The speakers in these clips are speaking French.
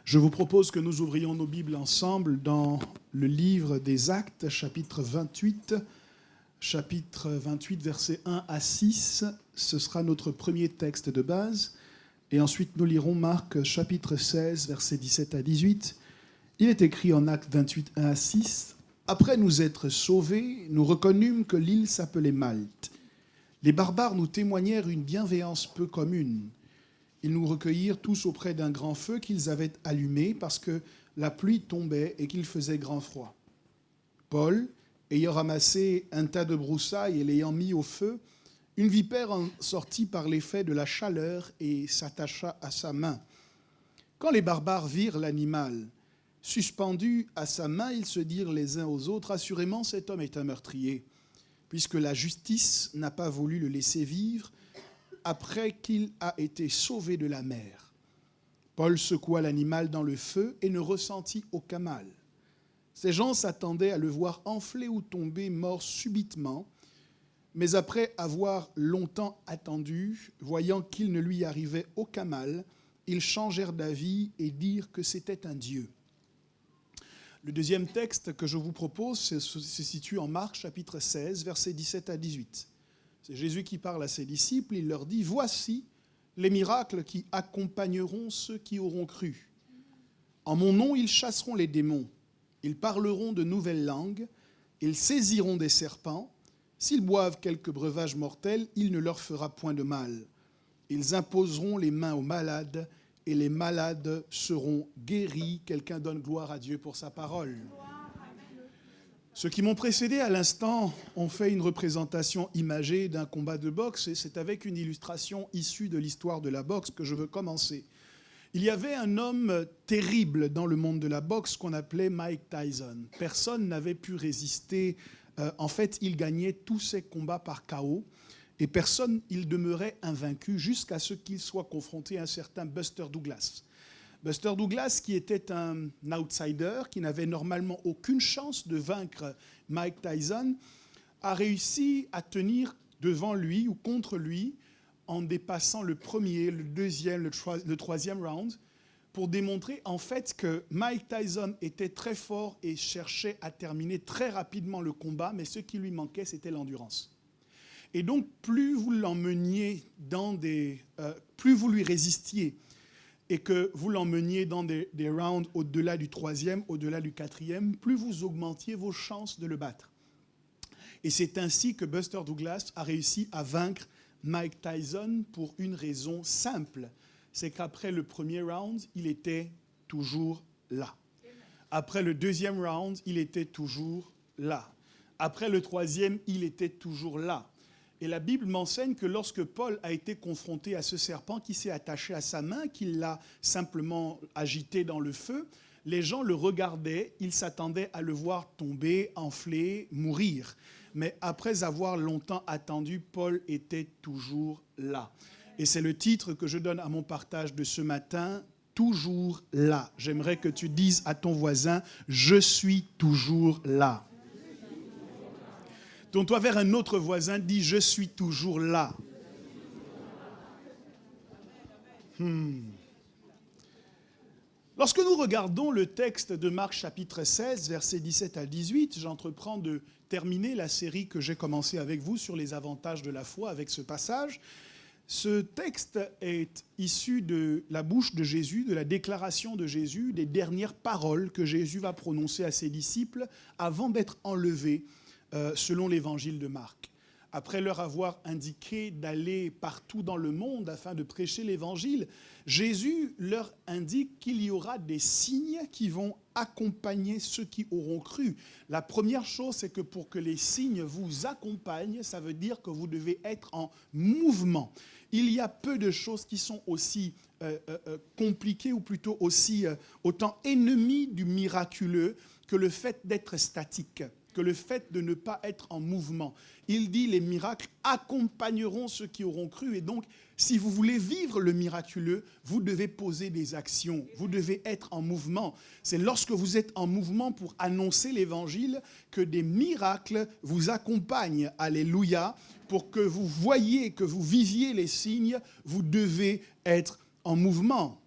Je vous propose que nous ouvrions nos Bibles ensemble dans le livre des Actes, chapitre 28, versets 1 à 6. Ce sera notre premier texte de base. Et ensuite, nous lirons Marc, chapitre 16, versets 17 à 18. Il est écrit en Actes 28, 1 à 6. « Après nous être sauvés, nous reconnûmes que l'île s'appelait Malte. Les barbares nous témoignèrent une bienveillance peu commune. Ils nous recueillirent tous auprès d'un grand feu qu'ils avaient allumé parce que la pluie tombait et qu'il faisait grand froid. Paul, ayant ramassé un tas de broussailles et l'ayant mis au feu, une vipère en sortit par l'effet de la chaleur et s'attacha à sa main. Quand les barbares virent l'animal suspendu à sa main, ils se dirent les uns aux autres, « Assurément, cet homme est un meurtrier, puisque la justice n'a pas voulu le laisser vivre après qu'il a été sauvé de la mer. » Paul secoua l'animal dans le feu et ne ressentit aucun mal. Ces gens s'attendaient à le voir enfler ou tomber mort subitement, mais après avoir longtemps attendu, voyant qu'il ne lui arrivait aucun mal, ils changèrent d'avis et dirent que c'était un dieu. Le deuxième texte que je vous propose se situe en Marc, chapitre 16, versets 17 à 18. C'est Jésus qui parle à ses disciples, il leur dit « Voici les miracles qui accompagneront ceux qui auront cru. En mon nom, ils chasseront les démons, ils parleront de nouvelles langues, ils saisiront des serpents, s'ils boivent quelque breuvage mortel, il ne leur fera point de mal. Ils imposeront les mains aux malades, et les malades seront guéris. » Quelqu'un donne gloire à Dieu pour sa parole. Ceux qui m'ont précédé à l'instant ont fait une représentation imagée d'un combat de boxe, et c'est avec une illustration issue de l'histoire de la boxe que je veux commencer. Il y avait un homme terrible dans le monde de la boxe qu'on appelait Mike Tyson. Personne n'avait pu résister. En fait, il gagnait tous ses combats par KO. Et personne, il demeurait invaincu jusqu'à ce qu'il soit confronté à un certain Buster Douglas. Buster Douglas, qui était un outsider, qui n'avait normalement aucune chance de vaincre Mike Tyson, a réussi à tenir devant lui ou contre lui en dépassant le premier, le deuxième, le troisième round, pour démontrer en fait que Mike Tyson était très fort et cherchait à terminer très rapidement le combat, mais ce qui lui manquait, c'était l'endurance. Et donc, plus vous l'emmeniez plus vous lui résistiez et que vous l'emmeniez dans des rounds au-delà du troisième, au-delà du quatrième, plus vous augmentiez vos chances de le battre. Et c'est ainsi que Buster Douglas a réussi à vaincre Mike Tyson pour une raison simple. C'est qu'après le premier round, il était toujours là. Après le deuxième round, il était toujours là. Après le troisième, il était toujours là. Et la Bible m'enseigne que lorsque Paul a été confronté à ce serpent qui s'est attaché à sa main, qu'il l'a simplement agité dans le feu, les gens le regardaient, ils s'attendaient à le voir tomber, enfler, mourir. Mais après avoir longtemps attendu, Paul était toujours là. Et c'est le titre que je donne à mon partage de ce matin, « Toujours là ». J'aimerais que tu dises à ton voisin, « Je suis toujours là ». Tourne-toi vers un autre voisin, dis « Je suis toujours là ». Lorsque nous regardons le texte de Marc chapitre 16, versets 17 à 18, j'entreprends de terminer la série que j'ai commencée avec vous sur les avantages de la foi avec ce passage. Ce texte est issu de la bouche de Jésus, de la déclaration de Jésus, des dernières paroles que Jésus va prononcer à ses disciples avant d'être enlevé selon l'évangile de Marc. Après leur avoir indiqué d'aller partout dans le monde afin de prêcher l'évangile, Jésus leur indique qu'il y aura des signes qui vont accompagner ceux qui auront cru. La première chose, c'est que pour que les signes vous accompagnent, ça veut dire que vous devez être en mouvement. Il y a peu de choses qui sont aussi compliquées ou plutôt autant ennemies du miraculeux que le fait d'être statique, que le fait de ne pas être en mouvement. Il dit les miracles accompagneront ceux qui auront cru. Et donc, si vous voulez vivre le miraculeux, vous devez poser des actions. Vous devez être en mouvement. C'est lorsque vous êtes en mouvement pour annoncer l'évangile que des miracles vous accompagnent. Alléluia. Pour que vous voyiez, que vous viviez les signes, vous devez être en mouvement.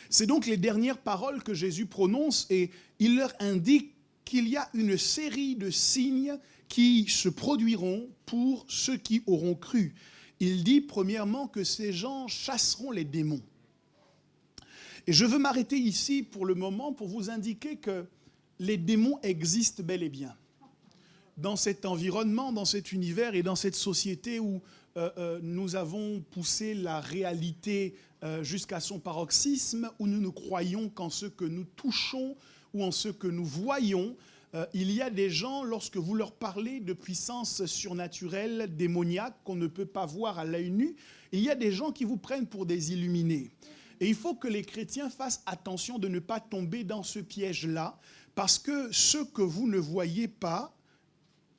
C'est donc les dernières paroles que Jésus prononce et il leur indique qu'il y a une série de signes qui se produiront pour ceux qui auront cru. Il dit premièrement que ces gens chasseront les démons. Et je veux m'arrêter ici pour le moment pour vous indiquer que les démons existent bel et bien. Dans cet environnement, dans cet univers et dans cette société où nous avons poussé la réalité jusqu'à son paroxysme, où nous ne croyons qu'en ce que nous touchons ou en ce que nous voyons, il y a des gens, lorsque vous leur parlez de puissance surnaturelle, démoniaque, qu'on ne peut pas voir à l'œil nu, il y a des gens qui vous prennent pour des illuminés. Et il faut que les chrétiens fassent attention de ne pas tomber dans ce piège-là, parce que ce que vous ne voyez pas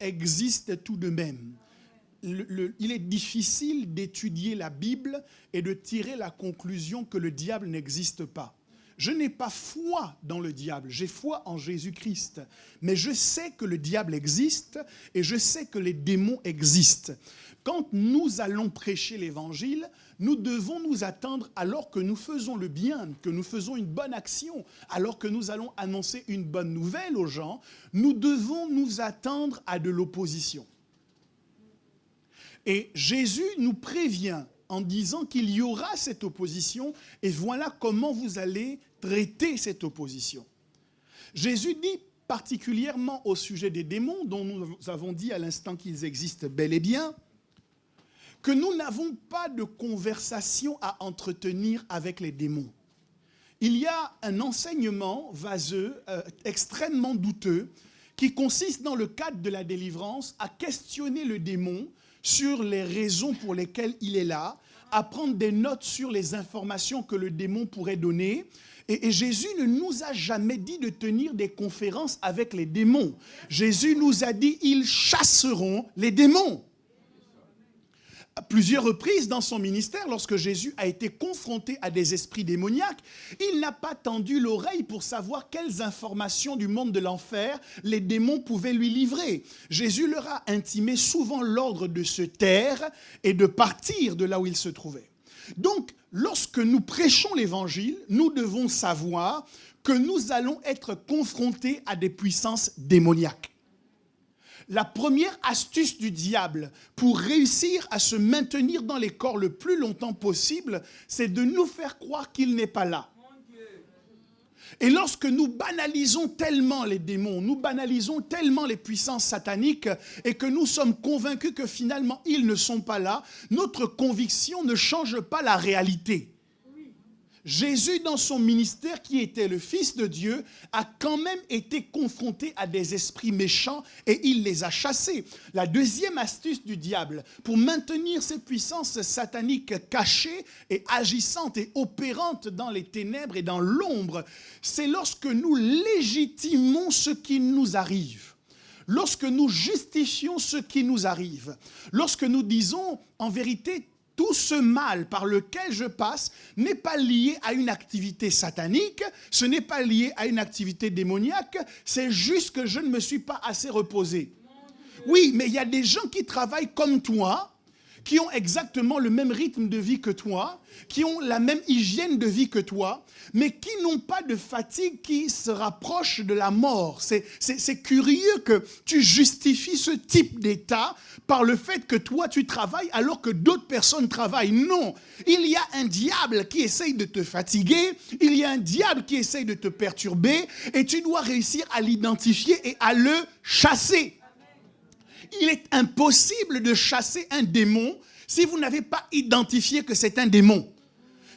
existe tout de même. Il est difficile d'étudier la Bible et de tirer la conclusion que le diable n'existe pas. Je n'ai pas foi dans le diable, j'ai foi en Jésus-Christ. Mais je sais que le diable existe et je sais que les démons existent. Quand nous allons prêcher l'Évangile, nous devons nous attendre, alors que nous faisons le bien, que nous faisons une bonne action, alors que nous allons annoncer une bonne nouvelle aux gens, nous devons nous attendre à de l'opposition. Et Jésus nous prévient en disant qu'il y aura cette opposition et voilà comment vous allez traiter cette opposition. Jésus dit particulièrement au sujet des démons, dont nous avons dit à l'instant qu'ils existent bel et bien, que nous n'avons pas de conversation à entretenir avec les démons. Il y a un enseignement vaseux, extrêmement douteux, qui consiste dans le cadre de la délivrance à questionner le démon sur les raisons pour lesquelles il est là, à prendre des notes sur les informations que le démon pourrait donner. Et Jésus ne nous a jamais dit de tenir des conférences avec les démons. Jésus nous a dit, ils chasseront les démons. À plusieurs reprises dans son ministère, lorsque Jésus a été confronté à des esprits démoniaques, il n'a pas tendu l'oreille pour savoir quelles informations du monde de l'enfer les démons pouvaient lui livrer. Jésus leur a intimé souvent l'ordre de se taire et de partir de là où ils se trouvaient. Donc, lorsque nous prêchons l'Évangile, nous devons savoir que nous allons être confrontés à des puissances démoniaques. La première astuce du diable pour réussir à se maintenir dans les corps le plus longtemps possible, c'est de nous faire croire qu'il n'est pas là. Et lorsque nous banalisons tellement les démons, nous banalisons tellement les puissances sataniques et que nous sommes convaincus que finalement ils ne sont pas là, notre conviction ne change pas la réalité. Jésus, dans son ministère, qui était le Fils de Dieu, a quand même été confronté à des esprits méchants et il les a chassés. La deuxième astuce du diable, pour maintenir ces puissances sataniques cachées et agissantes et opérantes dans les ténèbres et dans l'ombre, c'est lorsque nous légitimons ce qui nous arrive. Lorsque nous justifions ce qui nous arrive. Lorsque nous disons, en vérité, tout ce mal par lequel je passe n'est pas lié à une activité satanique, ce n'est pas lié à une activité démoniaque, c'est juste que je ne me suis pas assez reposé. Oui, mais il y a des gens qui travaillent comme toi, qui ont exactement le même rythme de vie que toi, qui ont la même hygiène de vie que toi, mais qui n'ont pas de fatigue qui se rapproche de la mort. C'est curieux que tu justifies ce type d'état par le fait que toi tu travailles alors que d'autres personnes travaillent. Non, il y a un diable qui essaye de te fatiguer, il y a un diable qui essaye de te perturber et tu dois réussir à l'identifier et à le chasser. Il est impossible de chasser un démon si vous n'avez pas identifié que c'est un démon.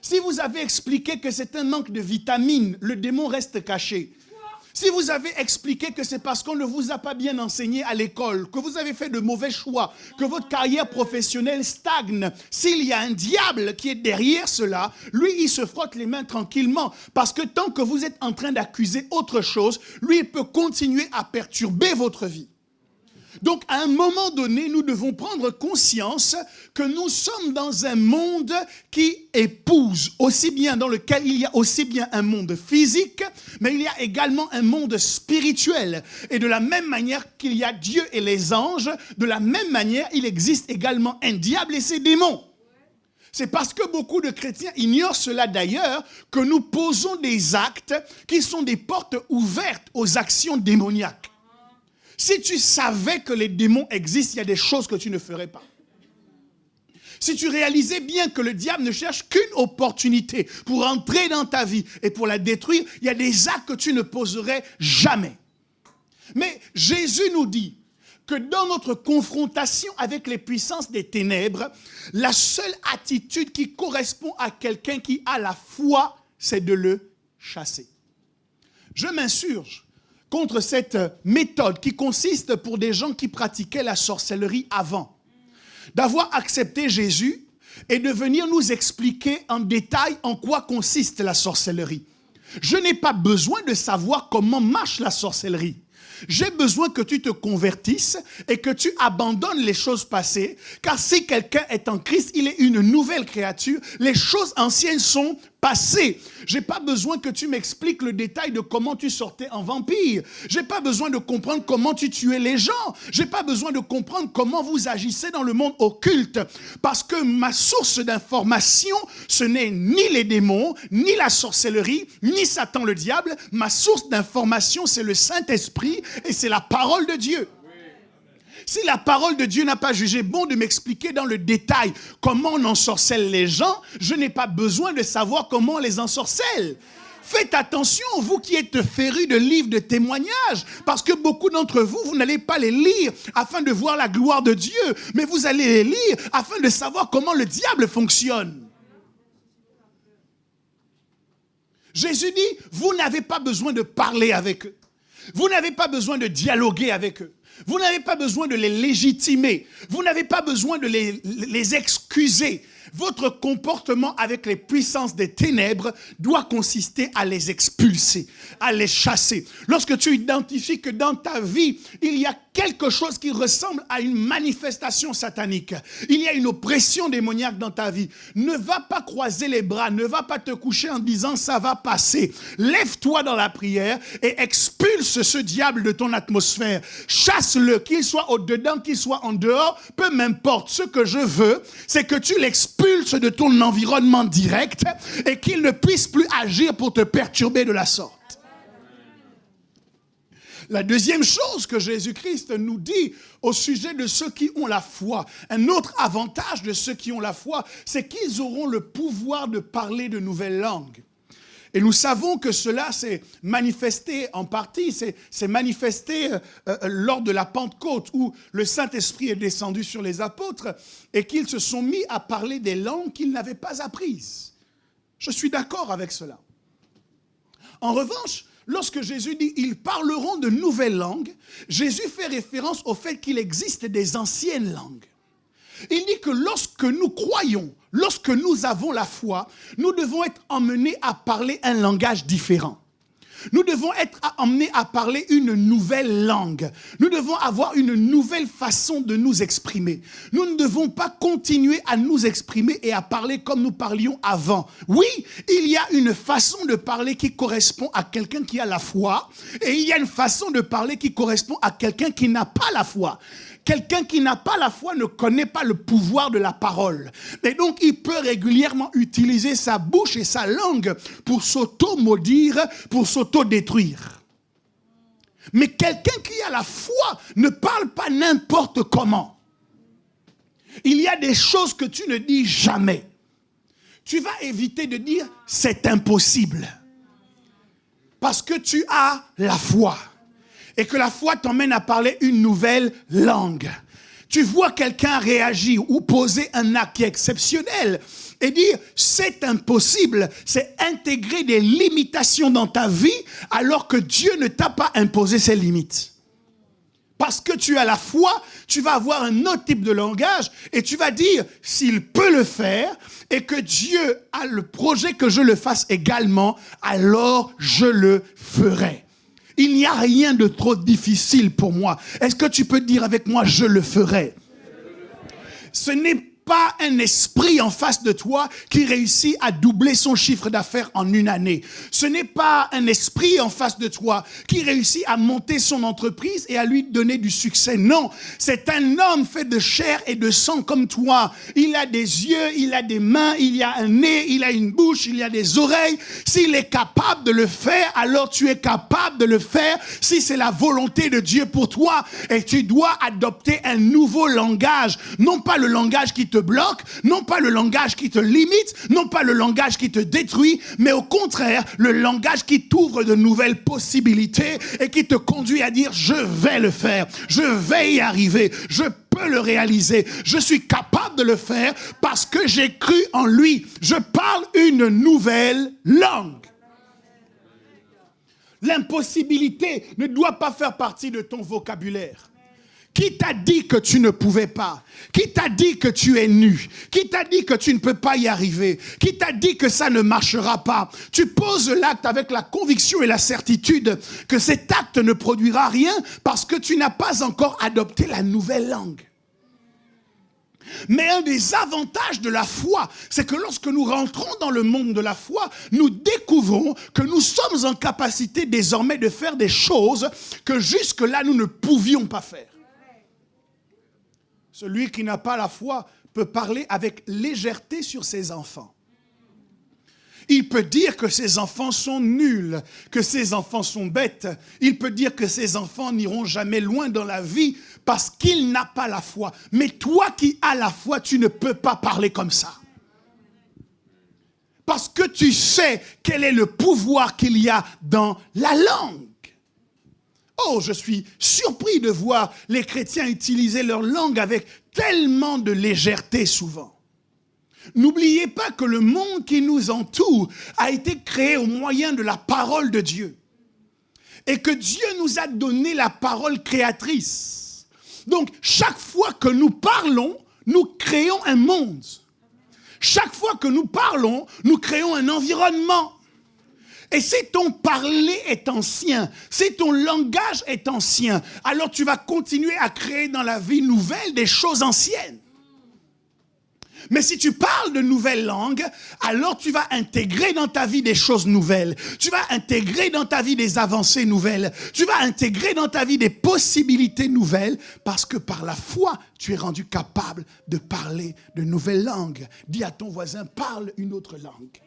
Si vous avez expliqué que c'est un manque de vitamines, le démon reste caché. Si vous avez expliqué que c'est parce qu'on ne vous a pas bien enseigné à l'école, que vous avez fait de mauvais choix, que votre carrière professionnelle stagne, s'il y a un diable qui est derrière cela, lui, il se frotte les mains tranquillement. Parce que tant que vous êtes en train d'accuser autre chose, lui, il peut continuer à perturber votre vie. Donc, à un moment donné, nous devons prendre conscience que nous sommes dans un monde qui épouse, aussi bien dans lequel il y a aussi bien un monde physique, mais il y a également un monde spirituel. Et de la même manière qu'il y a Dieu et les anges, de la même manière, il existe également un diable et ses démons. C'est parce que beaucoup de chrétiens ignorent cela d'ailleurs que nous posons des actes qui sont des portes ouvertes aux actions démoniaques. Si tu savais que les démons existent, il y a des choses que tu ne ferais pas. Si tu réalisais bien que le diable ne cherche qu'une opportunité pour entrer dans ta vie et pour la détruire, il y a des actes que tu ne poserais jamais. Mais Jésus nous dit que dans notre confrontation avec les puissances des ténèbres, la seule attitude qui correspond à quelqu'un qui a la foi, c'est de le chasser. Je m'insurge contre cette méthode qui consiste pour des gens qui pratiquaient la sorcellerie avant, d'avoir accepté Jésus et de venir nous expliquer en détail en quoi consiste la sorcellerie. Je n'ai pas besoin de savoir comment marche la sorcellerie. J'ai besoin que tu te convertisses et que tu abandonnes les choses passées, car si quelqu'un est en Christ, il est une nouvelle créature. Les choses anciennes sont passées. Je n'ai pas besoin que tu m'expliques le détail de comment tu sortais en vampire. Je n'ai pas besoin de comprendre comment tu tuais les gens. Je n'ai pas besoin de comprendre comment vous agissez dans le monde occulte. Parce que ma source d'information, ce n'est ni les démons, ni la sorcellerie, ni Satan le diable. Ma source d'information, c'est le Saint-Esprit et c'est la parole de Dieu. Si la parole de Dieu n'a pas jugé bon de m'expliquer dans le détail comment on ensorcelle les gens, je n'ai pas besoin de savoir comment on les ensorcelle. Faites attention, vous qui êtes férus de livres de témoignages, parce que beaucoup d'entre vous, vous n'allez pas les lire afin de voir la gloire de Dieu, mais vous allez les lire afin de savoir comment le diable fonctionne. Jésus dit, vous n'avez pas besoin de parler avec eux. Vous n'avez pas besoin de dialoguer avec eux. Vous n'avez pas besoin de les légitimer. Vous n'avez pas besoin de les excuser. Votre comportement avec les puissances des ténèbres doit consister à les expulser, à les chasser. Lorsque tu identifies que dans ta vie, il y a quelque chose qui ressemble à une manifestation satanique, il y a une oppression démoniaque dans ta vie, ne va pas croiser les bras, ne va pas te coucher en disant ça va passer. Lève-toi dans la prière et expulse ce diable de ton atmosphère. Chasse-le, qu'il soit au-dedans, qu'il soit en dehors, peu m'importe. Ce que je veux, c'est que tu l'expulses de ton environnement direct et qu'il ne puisse plus agir pour te perturber de la sorte. La deuxième chose que Jésus-Christ nous dit au sujet de ceux qui ont la foi, un autre avantage de ceux qui ont la foi, c'est qu'ils auront le pouvoir de parler de nouvelles langues. Et nous savons que cela s'est manifesté en partie, c'est manifesté lors de la Pentecôte où le Saint-Esprit est descendu sur les apôtres et qu'ils se sont mis à parler des langues qu'ils n'avaient pas apprises. Je suis d'accord avec cela. En revanche, lorsque Jésus dit « ils parleront de nouvelles langues », Jésus fait référence au fait qu'il existe des anciennes langues. Il dit que lorsque nous croyons, lorsque nous avons la foi, nous devons être emmenés à parler un langage différent. Nous devons être emmenés à parler une nouvelle langue. Nous devons avoir une nouvelle façon de nous exprimer. Nous ne devons pas continuer à nous exprimer et à parler comme nous parlions avant. Oui, il y a une façon de parler qui correspond à quelqu'un qui a la foi et il y a une façon de parler qui correspond à quelqu'un qui n'a pas la foi. Quelqu'un qui n'a pas la foi ne connaît pas le pouvoir de la parole. Et donc, il peut régulièrement utiliser sa bouche et sa langue pour s'auto-maudire, pour s'auto-détruire. Mais quelqu'un qui a la foi ne parle pas n'importe comment. Il y a des choses que tu ne dis jamais. Tu vas éviter de dire « c'est impossible » parce que tu as la foi. Et que la foi t'emmène à parler une nouvelle langue. Tu vois quelqu'un réagir ou poser un acte qui est exceptionnel et dire c'est impossible, c'est intégrer des limitations dans ta vie alors que Dieu ne t'a pas imposé ces limites. Parce que tu as la foi, tu vas avoir un autre type de langage et tu vas dire s'il peut le faire et que Dieu a le projet que je le fasse également, alors je le ferai. Il n'y a rien de trop difficile pour moi. Est-ce que tu peux dire avec moi, je le ferai? Ce n'est pas un esprit en face de toi qui réussit à doubler son chiffre d'affaires en une année. Ce n'est pas un esprit en face de toi qui réussit à monter son entreprise et à lui donner du succès. Non, c'est un homme fait de chair et de sang comme toi. Il a des yeux, il a des mains, il a un nez, il a une bouche, il a des oreilles. S'il est capable de le faire, alors tu es capable de le faire si c'est la volonté de Dieu pour toi. Et tu dois adopter un nouveau langage. Non pas le langage qui te bloque, non pas le langage qui te limite, non pas le langage qui te détruit, mais au contraire, le langage qui t'ouvre de nouvelles possibilités et qui te conduit à dire « je vais le faire, je vais y arriver, je peux le réaliser, je suis capable de le faire parce que j'ai cru en lui, je parle une nouvelle langue ». L'impossibilité ne doit pas faire partie de ton vocabulaire. Qui t'a dit que tu ne pouvais pas? Qui t'a dit que tu es nu? Qui t'a dit que tu ne peux pas y arriver? Qui t'a dit que ça ne marchera pas? Tu poses l'acte avec la conviction et la certitude que cet acte ne produira rien parce que tu n'as pas encore adopté la nouvelle langue. Mais un des avantages de la foi, c'est que lorsque nous rentrons dans le monde de la foi, nous découvrons que nous sommes en capacité désormais de faire des choses que jusque-là nous ne pouvions pas faire. Celui qui n'a pas la foi peut parler avec légèreté sur ses enfants. Il peut dire que ses enfants sont nuls, que ses enfants sont bêtes. Il peut dire que ses enfants n'iront jamais loin dans la vie parce qu'il n'a pas la foi. Mais toi qui as la foi, tu ne peux pas parler comme ça. Parce que tu sais quel est le pouvoir qu'il y a dans la langue. Oh, je suis surpris de voir les chrétiens utiliser leur langue avec tellement de légèreté souvent. N'oubliez pas que le monde qui nous entoure a été créé au moyen de la parole de Dieu. Et que Dieu nous a donné la parole créatrice. Donc, chaque fois que nous parlons, nous créons un monde. Chaque fois que nous parlons, nous créons un environnement. Et si ton parler est ancien, si ton langage est ancien, alors tu vas continuer à créer dans la vie nouvelle des choses anciennes. Mais si tu parles de nouvelles langues, alors tu vas intégrer dans ta vie des choses nouvelles. Tu vas intégrer dans ta vie des avancées nouvelles. Tu vas intégrer dans ta vie des possibilités nouvelles parce que par la foi, tu es rendu capable de parler de nouvelles langues. Dis à ton voisin, parle une autre langue.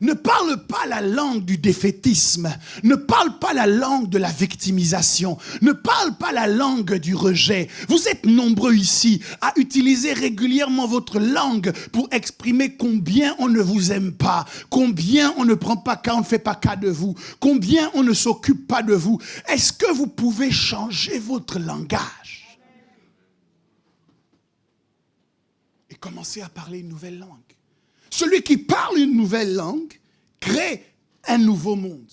Ne parle pas la langue du défaitisme. Ne parle pas la langue de la victimisation. Ne parle pas la langue du rejet. Vous êtes nombreux ici à utiliser régulièrement votre langue pour exprimer combien on ne vous aime pas, combien on ne prend pas cas, on ne fait pas cas de vous, combien on ne s'occupe pas de vous. Est-ce que vous pouvez changer votre langage et commencer à parler une nouvelle langue? Celui qui parle une nouvelle langue crée un nouveau monde.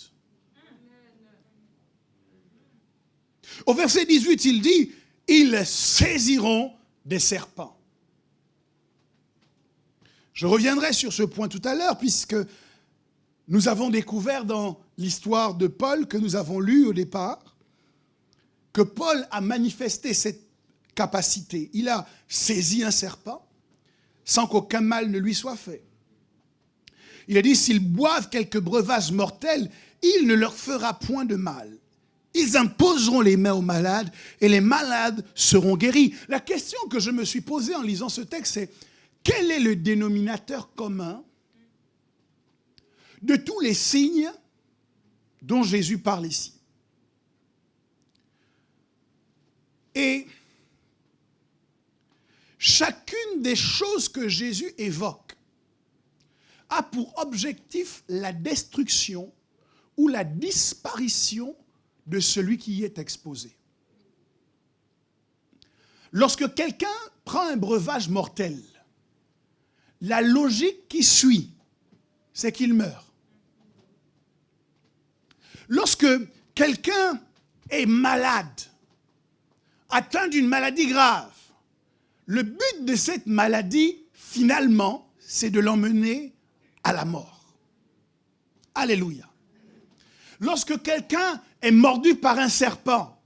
Au verset 18, il dit, ils saisiront des serpents. Je reviendrai sur ce point tout à l'heure, puisque nous avons découvert dans l'histoire de Paul, que nous avons lu au départ, que Paul a manifesté cette capacité. Il a saisi un serpent sans qu'aucun mal ne lui soit fait. Il a dit, s'ils boivent quelques breuvages mortels, il ne leur fera point de mal. Ils imposeront les mains aux malades et les malades seront guéris. La question que je me suis posée en lisant ce texte, c'est quel est le dénominateur commun de tous les signes dont Jésus parle ici? Et chacune des choses que Jésus évoque a pour objectif la destruction ou la disparition de celui qui y est exposé. Lorsque quelqu'un prend un breuvage mortel, la logique qui suit, c'est qu'il meurt. Lorsque quelqu'un est malade, atteint d'une maladie grave, le but de cette maladie, finalement, c'est de l'emmener à la mort. Alléluia. Lorsque quelqu'un est mordu par un serpent,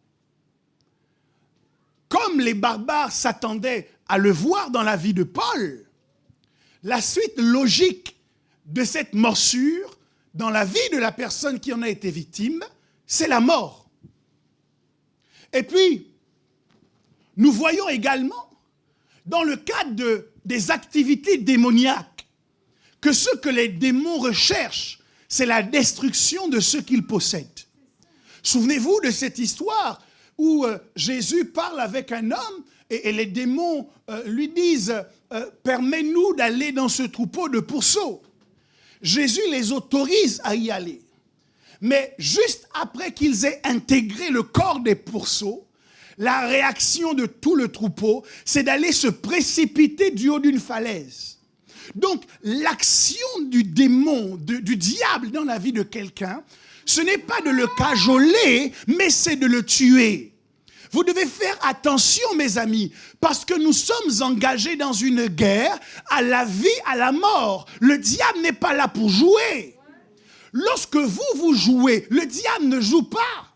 comme les barbares s'attendaient à le voir dans la vie de Paul, la suite logique de cette morsure dans la vie de la personne qui en a été victime, c'est la mort. Et puis, nous voyons également, dans le cadre des activités démoniaques, que ce que les démons recherchent, c'est la destruction de ceux qu'ils possèdent. Souvenez-vous de cette histoire où Jésus parle avec un homme et les démons lui disent « Permets-nous d'aller dans ce troupeau de pourceaux ». Jésus les autorise à y aller. Mais juste après qu'ils aient intégré le corps des pourceaux, la réaction de tout le troupeau, c'est d'aller se précipiter du haut d'une falaise. Donc, l'action du démon, du diable dans la vie de quelqu'un, ce n'est pas de le cajoler, mais c'est de le tuer. Vous devez faire attention, mes amis, parce que nous sommes engagés dans une guerre à la vie, à la mort. Le diable n'est pas là pour jouer. Lorsque vous jouez, le diable ne joue pas.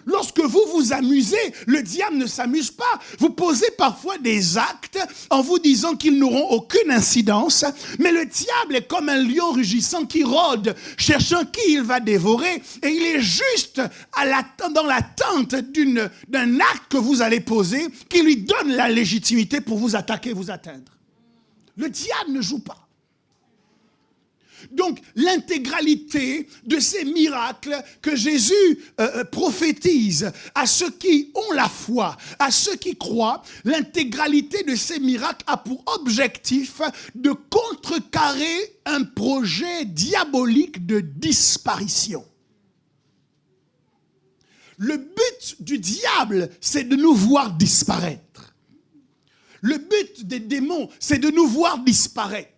Lorsque vous vous amusez, le diable ne s'amuse pas. Vous posez parfois des actes en vous disant qu'ils n'auront aucune incidence, mais le diable est comme un lion rugissant qui rôde, cherchant qui il va dévorer, et il est juste dans l'attente d'un acte que vous allez poser qui lui donne la légitimité pour vous attaquer, vous atteindre. Le diable ne joue pas. Donc, l'intégralité de ces miracles que Jésus prophétise à ceux qui ont la foi, à ceux qui croient, l'intégralité de ces miracles a pour objectif de contrecarrer un projet diabolique de disparition. Le but du diable, c'est de nous voir disparaître. Le but des démons, c'est de nous voir disparaître.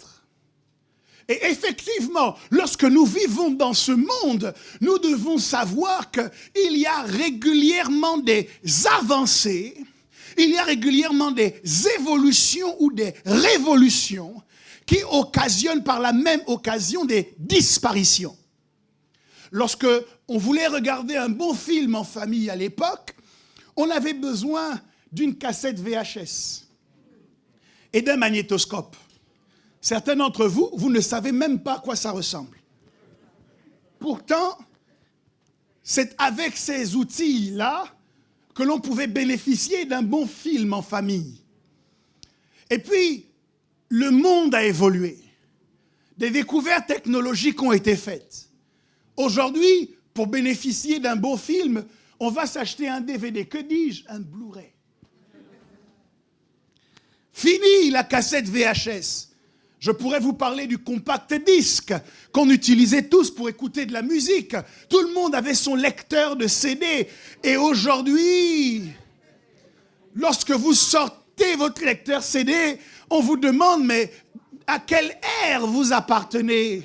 Et effectivement, lorsque nous vivons dans ce monde, nous devons savoir qu'il y a régulièrement des avancées, il y a régulièrement des évolutions ou des révolutions qui occasionnent par la même occasion des disparitions. Lorsque on voulait regarder un bon film en famille à l'époque, on avait besoin d'une cassette VHS et d'un magnétoscope. Certains d'entre vous, vous ne savez même pas à quoi ça ressemble. Pourtant, c'est avec ces outils-là que l'on pouvait bénéficier d'un bon film en famille. Et puis, le monde a évolué. Des découvertes technologiques ont été faites. Aujourd'hui, pour bénéficier d'un beau film, on va s'acheter un DVD. Que dis-je? Un Blu-ray. Fini la cassette VHS. Je pourrais vous parler du compact disque qu'on utilisait tous pour écouter de la musique. Tout le monde avait son lecteur de CD. Et aujourd'hui, lorsque vous sortez votre lecteur CD, on vous demande, mais à quelle ère vous appartenez?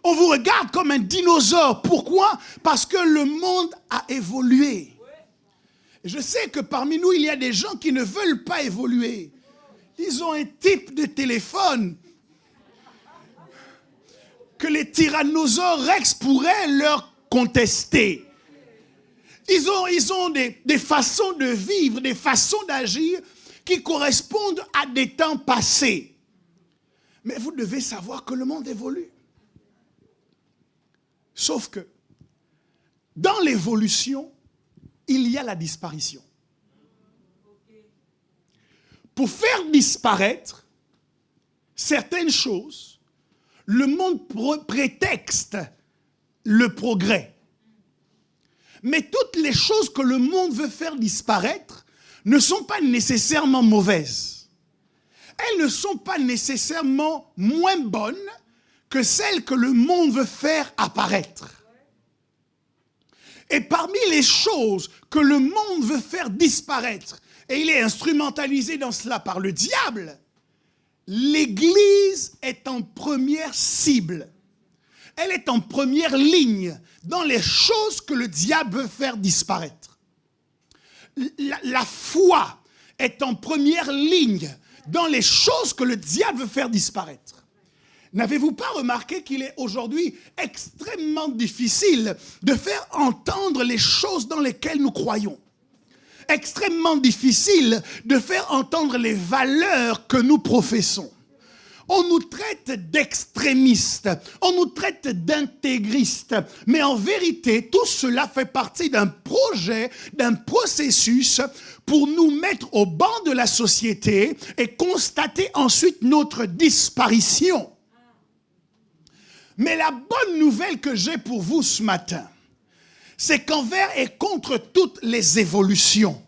On vous regarde comme un dinosaure. Pourquoi? Parce que le monde a évolué. Je sais que parmi nous, il y a des gens qui ne veulent pas évoluer. Ils ont un type de téléphone que les tyrannosaures Rex pourraient leur contester. Ils ont des façons de vivre, des façons d'agir qui correspondent à des temps passés. Mais vous devez savoir que le monde évolue. Sauf que, dans l'évolution, il y a la disparition. Pour faire disparaître certaines choses, le monde prétexte le progrès. Mais toutes les choses que le monde veut faire disparaître ne sont pas nécessairement mauvaises. Elles ne sont pas nécessairement moins bonnes que celles que le monde veut faire apparaître. Et parmi les choses que le monde veut faire disparaître, et il est instrumentalisé dans cela par le diable, l'Église est en première cible. Elle est en première ligne dans les choses que le diable veut faire disparaître. La foi est en première ligne dans les choses que le diable veut faire disparaître. N'avez-vous pas remarqué qu'il est aujourd'hui extrêmement difficile de faire entendre les choses dans lesquelles nous croyons? extrêmement difficile de faire entendre les valeurs que nous professons. On nous traite d'extrémistes, on nous traite d'intégristes, mais en vérité, tout cela fait partie d'un projet, d'un processus pour nous mettre au banc de la société et constater ensuite notre disparition. Mais la bonne nouvelle que j'ai pour vous ce matin, c'est qu'envers et contre toutes les évolutions,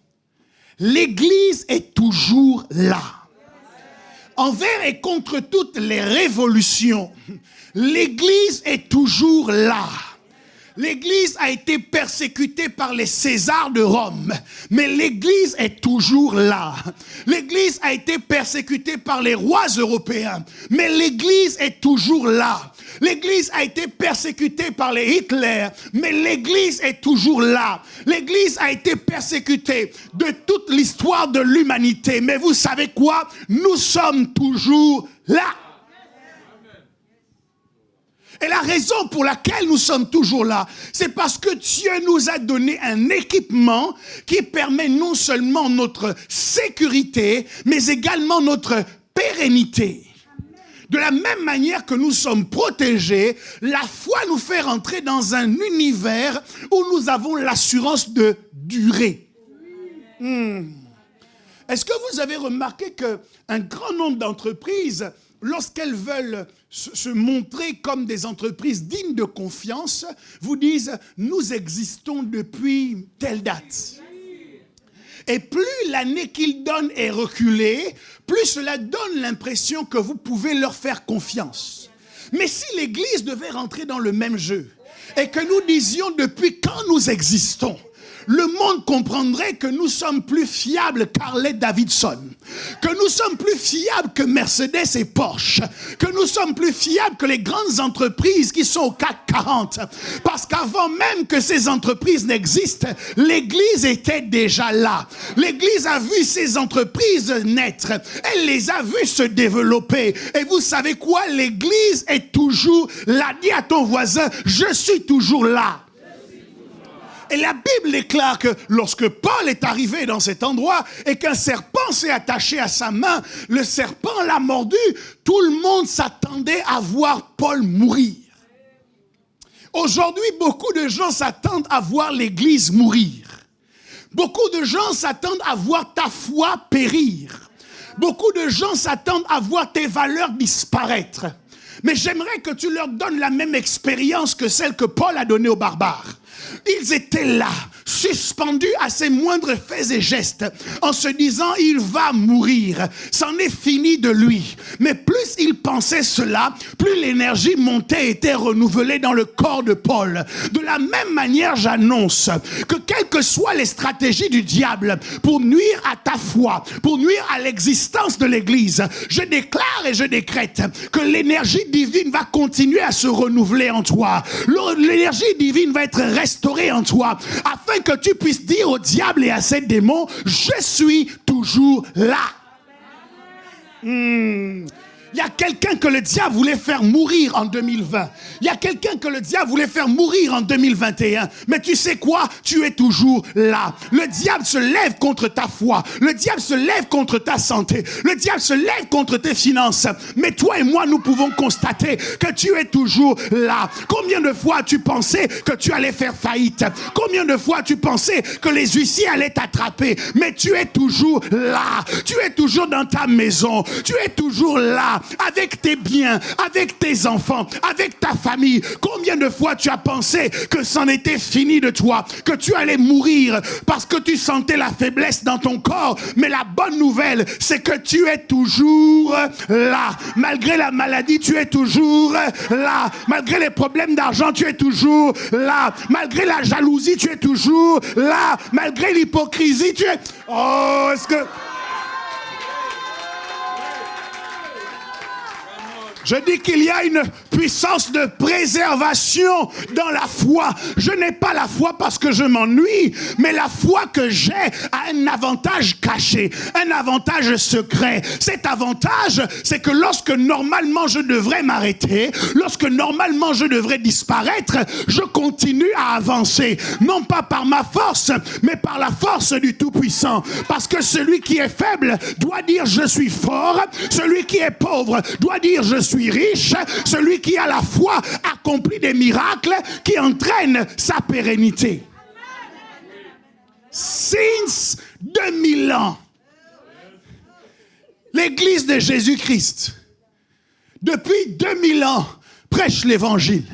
l'Église est toujours là. Envers et contre toutes les révolutions, l'Église est toujours là. L'Église a été persécutée par les Césars de Rome, mais l'Église est toujours là. L'Église a été persécutée par les rois européens, mais l'Église est toujours là. L'Église a été persécutée par les Hitler, mais l'Église est toujours là. L'Église a été persécutée de toute l'histoire de l'humanité, mais vous savez quoi? Nous sommes toujours là. Et la raison pour laquelle nous sommes toujours là, c'est parce que Dieu nous a donné un équipement qui permet non seulement notre sécurité, mais également notre pérennité. De la même manière que nous sommes protégés, la foi nous fait rentrer dans un univers où nous avons l'assurance de durer. Est-ce que vous avez remarqué qu'un grand nombre d'entreprises, lorsqu'elles veulent se montrer comme des entreprises dignes de confiance, vous disent « nous existons depuis telle date ». Et plus l'année qu'ils donnent est reculée, plus cela donne l'impression que vous pouvez leur faire confiance. Mais si l'Église devait rentrer dans le même jeu et que nous disions depuis quand nous existons, le monde comprendrait que nous sommes plus fiables qu'Harley Davidson, que nous sommes plus fiables que Mercedes et Porsche, que nous sommes plus fiables que les grandes entreprises qui sont au CAC 40. Parce qu'avant même que ces entreprises n'existent, l'Église était déjà là. L'Église a vu ces entreprises naître. Elle les a vues se développer. Et vous savez quoi? L'Église est toujours là. Dis à ton voisin, je suis toujours là. Et la Bible déclare que lorsque Paul est arrivé dans cet endroit et qu'un serpent s'est attaché à sa main, le serpent l'a mordu, tout le monde s'attendait à voir Paul mourir. Aujourd'hui, beaucoup de gens s'attendent à voir l'Église mourir. Beaucoup de gens s'attendent à voir ta foi périr. Beaucoup de gens s'attendent à voir tes valeurs disparaître. Mais j'aimerais que tu leur donnes la même expérience que celle que Paul a donnée aux barbares. Ils étaient là, suspendus à ses moindres faits et gestes, en se disant, il va mourir, c'en est fini de lui. Mais plus ils pensaient cela, plus l'énergie montait et était renouvelée dans le corps de Paul. De la même manière, j'annonce que quelles que soient les stratégies du diable pour nuire à ta foi, pour nuire à l'existence de l'Église, je déclare et je décrète que l'énergie divine va continuer à se renouveler en toi. L'énergie divine va être restaurée en toi, afin que tu puisses dire au diable et à ses démons, je suis toujours là. Il y a quelqu'un que le diable voulait faire mourir en 2020. Il y a quelqu'un que le diable voulait faire mourir en 2021. Mais tu sais quoi? Tu es toujours là. Le diable se lève contre ta foi. Le diable se lève contre ta santé. Le diable se lève contre tes finances. Mais toi et moi, nous pouvons constater que tu es toujours là. Combien de fois as-tu pensé que tu allais faire faillite? Combien de fois as-tu pensé que les huissiers allaient t'attraper? Mais tu es toujours là. Tu es toujours dans ta maison. Tu es toujours là. Avec tes biens, avec tes enfants, avec ta famille. Combien de fois tu as pensé que c'en était fini de toi, que tu allais mourir parce que tu sentais la faiblesse dans ton corps? Mais la bonne nouvelle, c'est que tu es toujours là. Malgré la maladie, tu es toujours là. Malgré les problèmes d'argent, tu es toujours là. Malgré la jalousie, tu es toujours là. Malgré l'hypocrisie, tu es... Oh, est-ce que... Je dis qu'il y a une puissance de préservation dans la foi. Je n'ai pas la foi parce que je m'ennuie, mais la foi que j'ai a un avantage caché, un avantage secret. Cet avantage, c'est que lorsque normalement je devrais m'arrêter, lorsque normalement je devrais disparaître, je continue à avancer. Non pas par ma force, mais par la force du Tout-Puissant. Parce que celui qui est faible doit dire je suis fort, celui qui est pauvre doit dire je suis riche, celui qui a la foi accomplit des miracles qui entraînent sa pérennité. Since 2000 ans, l'Église de Jésus-Christ, depuis 2000 ans, prêche l'Évangile.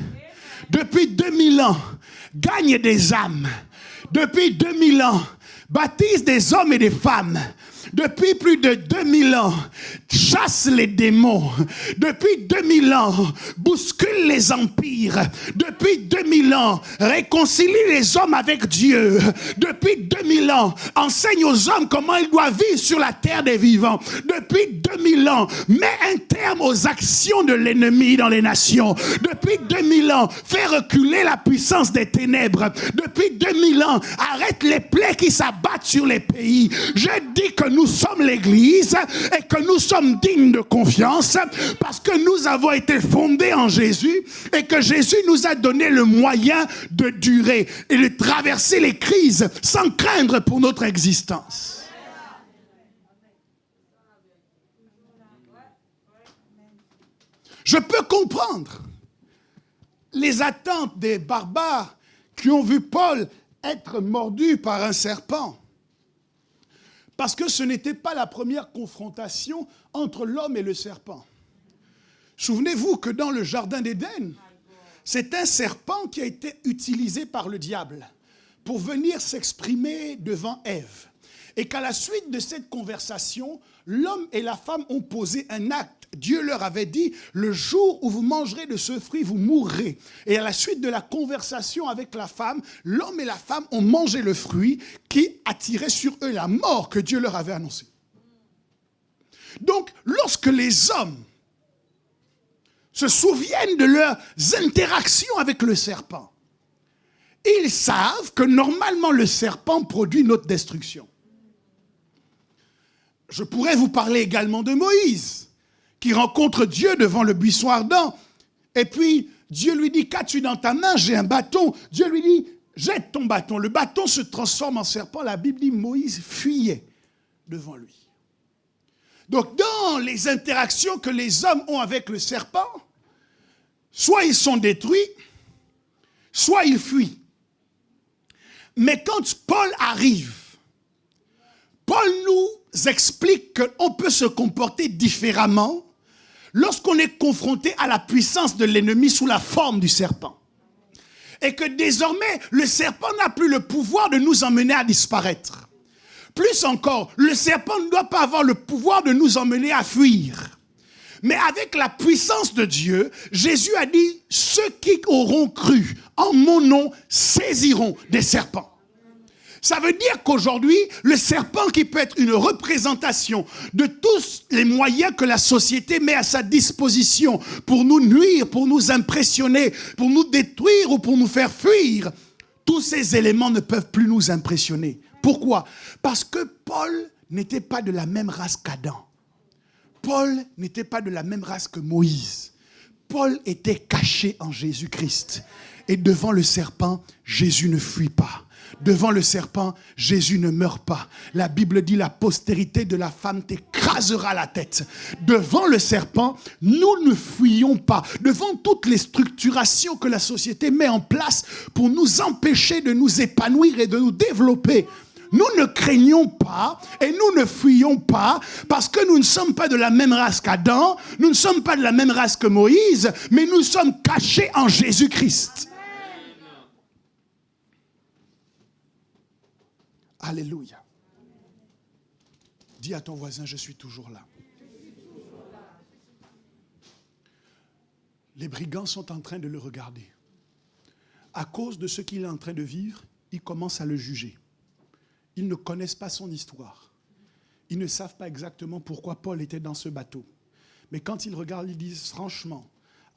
Depuis 2000 ans, gagne des âmes. Depuis 2000 ans, baptise des hommes et des femmes. Depuis plus de 2000 ans, chasse les démons. Depuis 2000 ans, bouscule les empires. Depuis 2000 ans, réconcilie les hommes avec Dieu. Depuis 2000 ans, enseigne aux hommes comment ils doivent vivre sur la terre des vivants. Depuis 2000 ans, met un terme aux actions de l'ennemi dans les nations. Depuis 2000 ans, fait reculer la puissance des ténèbres. Depuis 2000 ans, arrête les plaies qui s'abattent sur les pays. Je dis que nous sommes l'Église et que nous sommes dignes de confiance parce que nous avons été fondés en Jésus et que Jésus nous a donné le moyen de durer et de traverser les crises sans craindre pour notre existence. Je peux comprendre les attentes des barbares qui ont vu Paul être mordu par un serpent. Parce que ce n'était pas la première confrontation entre l'homme et le serpent. Souvenez-vous que dans le jardin d'Éden, c'est un serpent qui a été utilisé par le diable pour venir s'exprimer devant Ève. Et qu'à la suite de cette conversation, l'homme et la femme ont posé un acte. Dieu leur avait dit, le jour où vous mangerez de ce fruit, vous mourrez. Et à la suite de la conversation avec la femme, l'homme et la femme ont mangé le fruit qui attirait sur eux la mort que Dieu leur avait annoncée. Donc, lorsque les hommes se souviennent de leurs interactions avec le serpent, ils savent que normalement le serpent produit notre destruction. Je pourrais vous parler également de Moïse, qui rencontre Dieu devant le buisson ardent. Et puis, Dieu lui dit, qu'as-tu dans ta main? J'ai un bâton. Dieu lui dit, jette ton bâton. Le bâton se transforme en serpent. La Bible dit, Moïse fuyait devant lui. Donc, dans les interactions que les hommes ont avec le serpent, soit ils sont détruits, soit ils fuient. Mais quand Paul arrive, Paul nous explique qu'on peut se comporter différemment lorsqu'on est confronté à la puissance de l'ennemi sous la forme du serpent. Et que désormais, le serpent n'a plus le pouvoir de nous emmener à disparaître. Plus encore, le serpent ne doit pas avoir le pouvoir de nous emmener à fuir. Mais avec la puissance de Dieu, Jésus a dit, ceux qui auront cru en mon nom saisiront des serpents. Ça veut dire qu'aujourd'hui, le serpent qui peut être une représentation de tous les moyens que la société met à sa disposition pour nous nuire, pour nous impressionner, pour nous détruire ou pour nous faire fuir, tous ces éléments ne peuvent plus nous impressionner. Pourquoi? Parce que Paul n'était pas de la même race qu'Adam. Paul n'était pas de la même race que Moïse. Paul était caché en Jésus-Christ. Et devant le serpent, Jésus ne fuit pas. Devant le serpent, Jésus ne meurt pas. La Bible dit, la postérité de la femme t'écrasera la tête. Devant le serpent, nous ne fuyons pas. Devant toutes les structurations que la société met en place pour nous empêcher de nous épanouir et de nous développer, nous ne craignons pas et nous ne fuyons pas parce que nous ne sommes pas de la même race qu'Adam, nous ne sommes pas de la même race que Moïse, mais nous sommes cachés en Jésus-Christ. Alléluia. Dis à ton voisin, je suis toujours là. Les brigands sont en train de le regarder. À cause de ce qu'il est en train de vivre, ils commencent à le juger. Ils ne connaissent pas son histoire. Ils ne savent pas exactement pourquoi Paul était dans ce bateau. Mais quand ils regardent, ils disent franchement,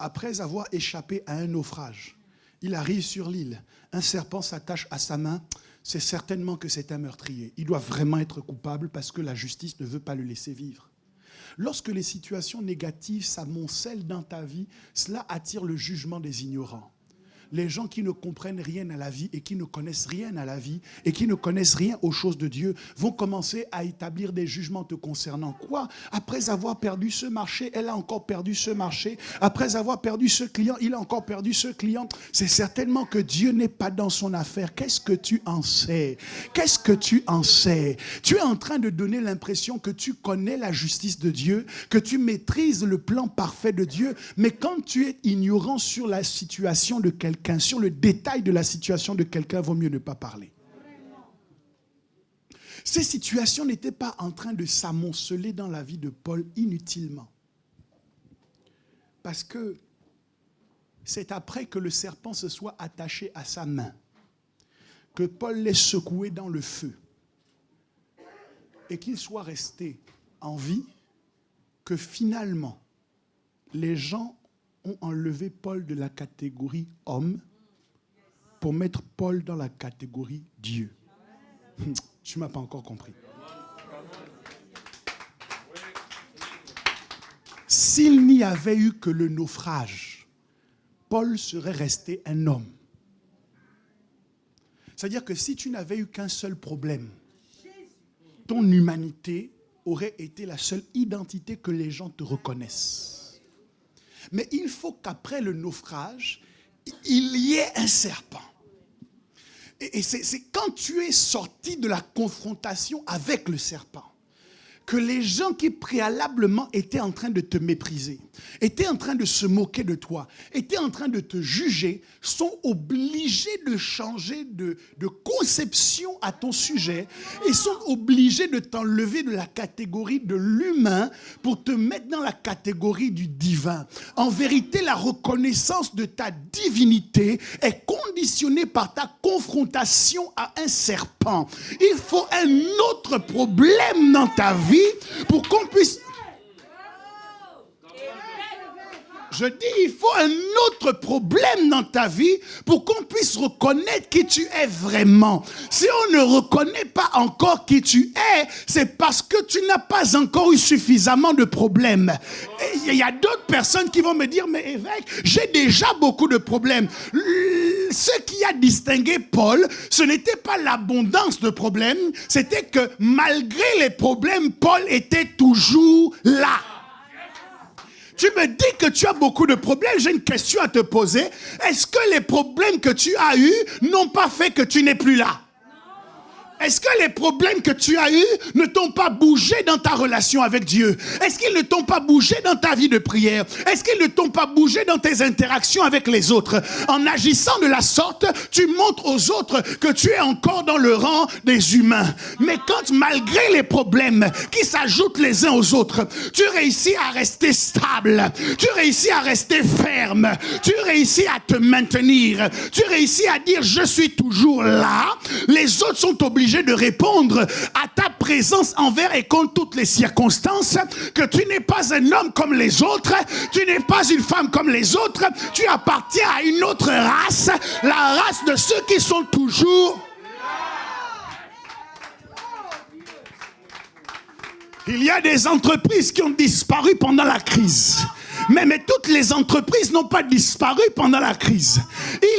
après avoir échappé à un naufrage, il arrive sur l'île, un serpent s'attache à sa main, c'est certainement que c'est un meurtrier. Il doit vraiment être coupable parce que la justice ne veut pas le laisser vivre. Lorsque les situations négatives s'amoncellent dans ta vie, cela attire le jugement des ignorants. Les gens qui ne comprennent rien à la vie et qui ne connaissent rien à la vie et qui ne connaissent rien aux choses de Dieu vont commencer à établir des jugements te concernant. Quoi? Après avoir perdu ce marché, elle a encore perdu ce marché. Après avoir perdu ce client, il a encore perdu ce client. C'est certainement que Dieu n'est pas dans son affaire. Qu'est-ce que tu en sais? Qu'est-ce que tu en sais? Tu es en train de donner l'impression que tu connais la justice de Dieu, que tu maîtrises le plan parfait de Dieu, mais quand tu es ignorant sur la situation de quelqu'un, sur le détail de la situation de quelqu'un, vaut mieux ne pas parler. Ces situations n'étaient pas en train de s'amonceler dans la vie de Paul inutilement. Parce que c'est après que le serpent se soit attaché à sa main, que Paul l'ait secoué dans le feu, et qu'il soit resté en vie, que finalement, les gens ont enlevé Paul de la catégorie homme pour mettre Paul dans la catégorie Dieu. Tu ne m'as pas encore compris. S'il n'y avait eu que le naufrage, Paul serait resté un homme. C'est-à-dire que si tu n'avais eu qu'un seul problème, ton humanité aurait été la seule identité que les gens te reconnaissent. Mais il faut qu'après le naufrage, il y ait un serpent. Et c'est quand tu es sorti de la confrontation avec le serpent que les gens qui préalablement étaient en train de te mépriser, étaient en train de se moquer de toi, étaient en train de te juger, sont obligés de changer de conception à ton sujet et sont obligés de t'enlever de la catégorie de l'humain pour te mettre dans la catégorie du divin. En vérité, la reconnaissance de ta divinité est conditionnée par ta confrontation à un serpent. Il faut un autre problème dans ta vie pour qu'on puisse... Je dis, il faut un autre problème dans ta vie pour qu'on puisse reconnaître qui tu es vraiment. Si on ne reconnaît pas encore qui tu es, c'est parce que tu n'as pas encore eu suffisamment de problèmes. Il y a d'autres personnes qui vont me dire, mais évêque, j'ai déjà beaucoup de problèmes. Ce qui a distingué Paul, ce n'était pas l'abondance de problèmes, c'était que malgré les problèmes, Paul était toujours là. Tu me dis que tu as beaucoup de problèmes, j'ai une question à te poser. Est-ce que les problèmes que tu as eus n'ont pas fait que tu n'es plus là? Est-ce que les problèmes que tu as eus ne t'ont pas bougé dans ta relation avec Dieu? Est-ce qu'ils ne t'ont pas bougé dans ta vie de prière? Est-ce qu'ils ne t'ont pas bougé dans tes interactions avec les autres? En agissant de la sorte, tu montres aux autres que tu es encore dans le rang des humains. Mais quand, malgré les problèmes qui s'ajoutent les uns aux autres, tu réussis à rester stable, tu réussis à rester ferme, tu réussis à te maintenir, tu réussis à dire « je suis toujours là », les autres sont obligés de répondre à ta présence envers et contre toutes les circonstances, que tu n'es pas un homme comme les autres, tu n'es pas une femme comme les autres, tu appartiens à une autre race, la race de ceux qui sont toujours... Il y a des entreprises qui ont disparu pendant la crise. Mais toutes les entreprises n'ont pas disparu pendant la crise.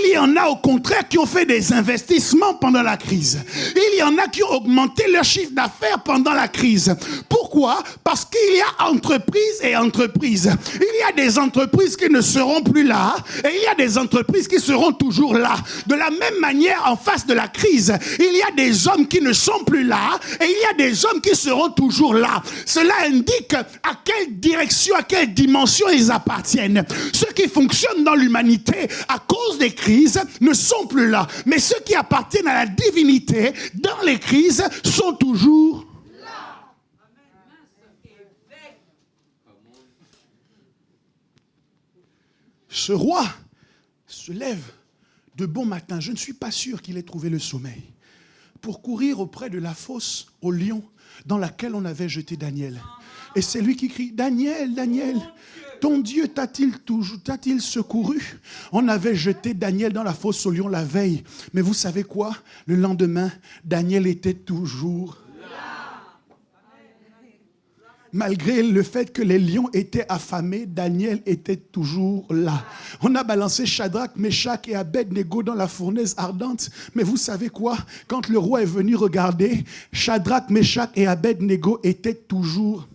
Il y en a au contraire qui ont fait des investissements pendant la crise. Il y en a qui ont augmenté leur chiffre d'affaires pendant la crise. Pourquoi? Parce qu'il y a entreprises et entreprises. Il y a des entreprises qui ne seront plus là et il y a des entreprises qui seront toujours là. De la même manière, en face de la crise, il y a des hommes qui ne sont plus là et il y a des hommes qui seront toujours là. Cela indique à quelle direction, à quelle dimension ils appartiennent. Ceux qui fonctionnent dans l'humanité à cause des crises ne sont plus là. Mais ceux qui appartiennent à la divinité dans les crises sont toujours là. Ce roi se lève de bon matin. Je ne suis pas sûr qu'il ait trouvé le sommeil pour courir auprès de la fosse aux lions dans laquelle on avait jeté Daniel. Et c'est lui qui crie « Daniel, Daniel !» Ton Dieu t'a-t-il secouru? On avait jeté Daniel dans la fosse aux lions la veille. Mais vous savez quoi? Le lendemain, Daniel était toujours là. Malgré le fait que les lions étaient affamés, Daniel était toujours là. On a balancé Shadrach, Meshach et Abed-Nego dans la fournaise ardente. Mais vous savez quoi? Quand le roi est venu regarder, Shadrach, Meshach et Abed-Nego étaient toujours là.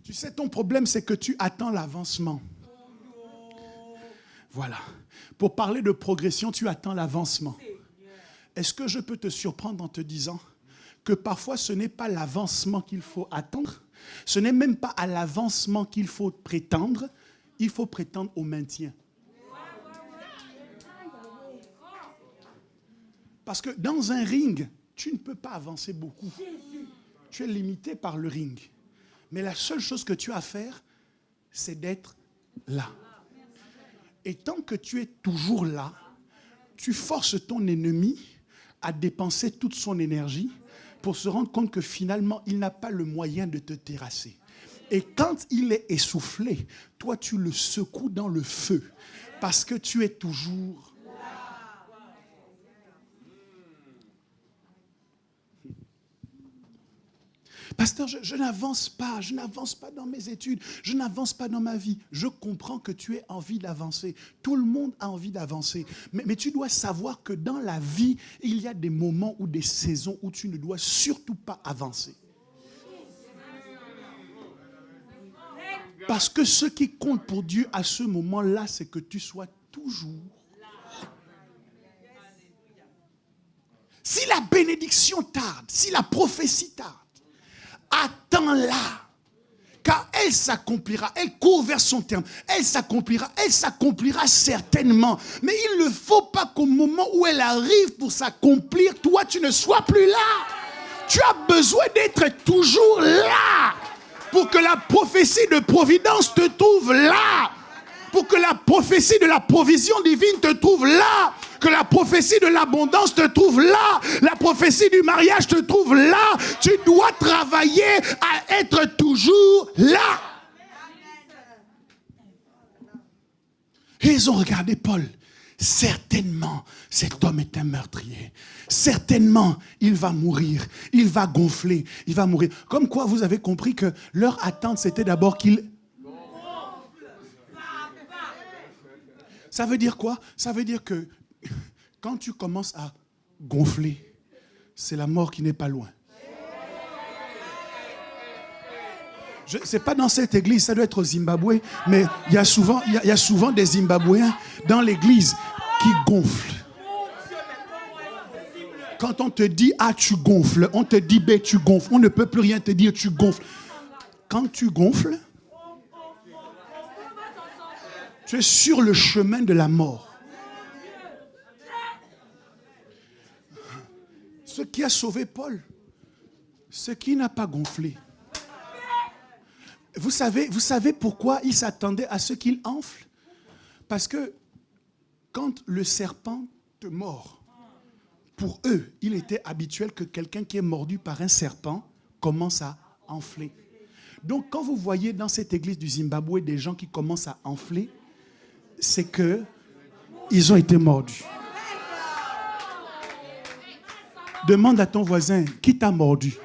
Tu sais, ton problème, c'est que tu attends l'avancement. Voilà. Pour parler de progression, tu attends l'avancement. Est-ce que je peux te surprendre en te disant que parfois, ce n'est pas l'avancement qu'il faut attendre, ce n'est même pas à l'avancement qu'il faut prétendre, il faut prétendre au maintien. Parce que dans un ring, tu ne peux pas avancer beaucoup. Tu es limité par le ring. Mais la seule chose que tu as à faire, c'est d'être là. Et tant que tu es toujours là, tu forces ton ennemi à dépenser toute son énergie pour se rendre compte que finalement, il n'a pas le moyen de te terrasser. Et quand il est essoufflé, toi, tu le secoues dans le feu parce que tu es toujours Pasteur, je n'avance pas dans mes études, je n'avance pas dans ma vie. Je comprends que tu aies envie d'avancer. Tout le monde a envie d'avancer. Mais tu dois savoir que dans la vie, il y a des moments ou des saisons où tu ne dois surtout pas avancer. Parce que ce qui compte pour Dieu à ce moment-là, c'est que tu sois toujours. Si la bénédiction tarde, si la prophétie tarde, attends-la, car elle s'accomplira, elle court vers son terme, elle s'accomplira certainement. Mais il ne faut pas qu'au moment où elle arrive pour s'accomplir, toi tu ne sois plus là. Tu as besoin d'être toujours là, pour que la prophétie de providence te trouve là, pour que la prophétie de la provision divine te trouve là, que la prophétie de l'abondance te trouve là, la prophétie du mariage te trouve là. Tu dois travailler à être toujours là. Et ils ont regardé Paul. Certainement, cet homme est un meurtrier. Certainement, il va mourir. Il va gonfler. Il va mourir. Comme quoi, vous avez compris que leur attente, c'était d'abord qu'il... Ça veut dire quoi? Ça veut dire que quand tu commences à gonfler, c'est la mort qui n'est pas loin. Ce n'est pas dans cette église, ça doit être au Zimbabwe, mais il y a souvent des Zimbabwéens dans l'église qui gonflent. Quand on te dit A, tu gonfles, on te dit B, tu gonfles, on ne peut plus rien te dire, tu gonfles. Quand tu gonfles, tu es sur le chemin de la mort. Ce qui a sauvé Paul, c'est qu'il n'a pas gonflé. Vous savez pourquoi il s'attendait à ce qu'il enfle? Parce que quand le serpent te mord, pour eux, il était habituel que quelqu'un qui est mordu par un serpent commence à enfler. Donc quand vous voyez dans cette église du Zimbabwe des gens qui commencent à enfler, c'est que ils ont été mordus. Demande à ton voisin, qui t'a mordu?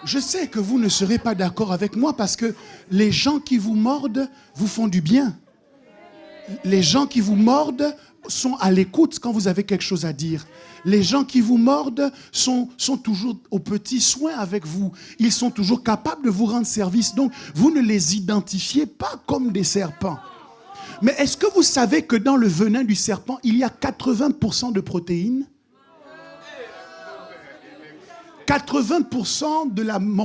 Je sais que vous ne serez pas d'accord avec moi parce que les gens qui vous mordent vous font du bien. Les gens qui vous mordent sont à l'écoute quand vous avez quelque chose à dire. Les gens qui vous mordent sont toujours au petit soin avec vous. Ils sont toujours capables de vous rendre service. Donc, vous ne les identifiez pas comme des serpents. Mais est-ce que vous savez que dans le venin du serpent, il y a 80% de protéines? 80%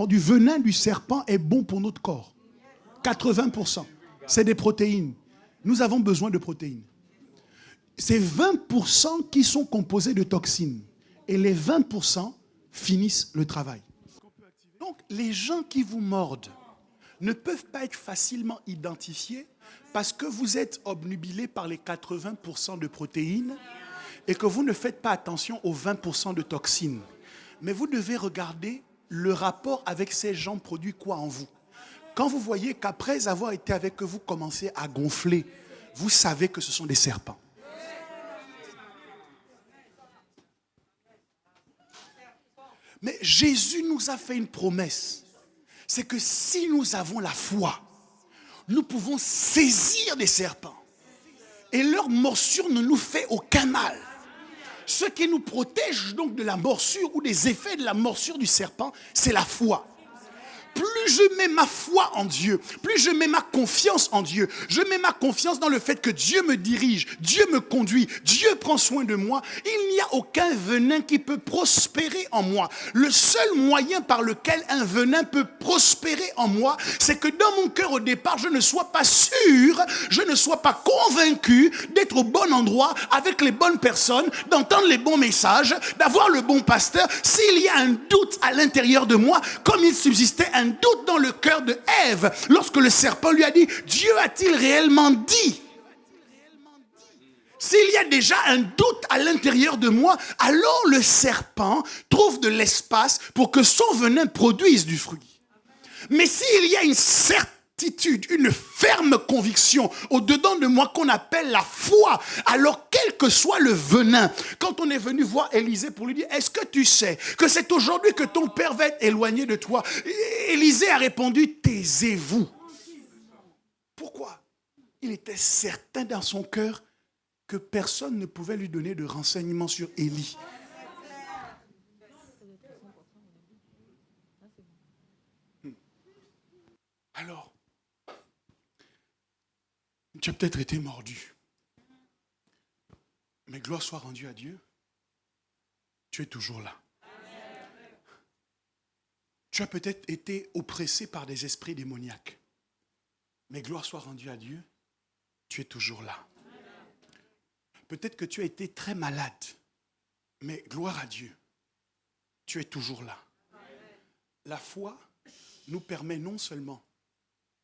du venin du serpent est bon pour notre corps. 80%. C'est des protéines. Nous avons besoin de protéines. C'est 20% qui sont composés de toxines. Et les 20% finissent le travail. Donc, les gens qui vous mordent ne peuvent pas être facilement identifiés parce que vous êtes obnubilés par les 80% de protéines. et que vous ne faites pas attention aux 20% de toxines. Mais vous devez regarder le rapport avec ces gens produit quoi en vous. Quand vous voyez qu'après avoir été avec eux, vous commencez à gonfler, vous savez que ce sont des serpents. Mais Jésus nous a fait une promesse. C'est que si nous avons la foi, nous pouvons saisir des serpents. Et leur morsure ne nous fait aucun mal. Ce qui nous protège donc de la morsure ou des effets de la morsure du serpent, c'est la foi. Plus je mets ma foi en Dieu, plus je mets ma confiance en Dieu, je mets ma confiance dans le fait que Dieu me dirige, Dieu me conduit, Dieu prend soin de moi, il n'y a aucun venin qui peut prospérer en moi. Le seul moyen par lequel un venin peut prospérer en moi, c'est que dans mon cœur au départ, je ne sois pas sûr, je ne sois pas convaincu d'être au bon endroit, avec les bonnes personnes, d'entendre les bons messages, d'avoir le bon pasteur. S'il y a un doute à l'intérieur de moi, comme il subsistait un doute dans le cœur de Ève, lorsque le serpent lui a dit, Dieu a-t-il réellement dit? S'il y a déjà un doute à l'intérieur de moi, alors le serpent trouve de l'espace pour que son venin produise du fruit. Mais s'il y a une certitude, une ferme conviction au-dedans de moi qu'on appelle la foi, alors quel que soit le venin, quand on est venu voir Élisée pour lui dire, est-ce que tu sais que c'est aujourd'hui que ton père va être éloigné de toi? Élisée a répondu, taisez-vous. Pourquoi? Il était certain dans son cœur que personne ne pouvait lui donner de renseignements sur Élie. Alors, tu as peut-être été mordu. Mais gloire soit rendue à Dieu. Tu es toujours là. Tu as peut-être été oppressé par des esprits démoniaques. Mais gloire soit rendue à Dieu. Tu es toujours là. Peut-être que tu as été très malade. Mais gloire à Dieu. Tu es toujours là. La foi nous permet non seulement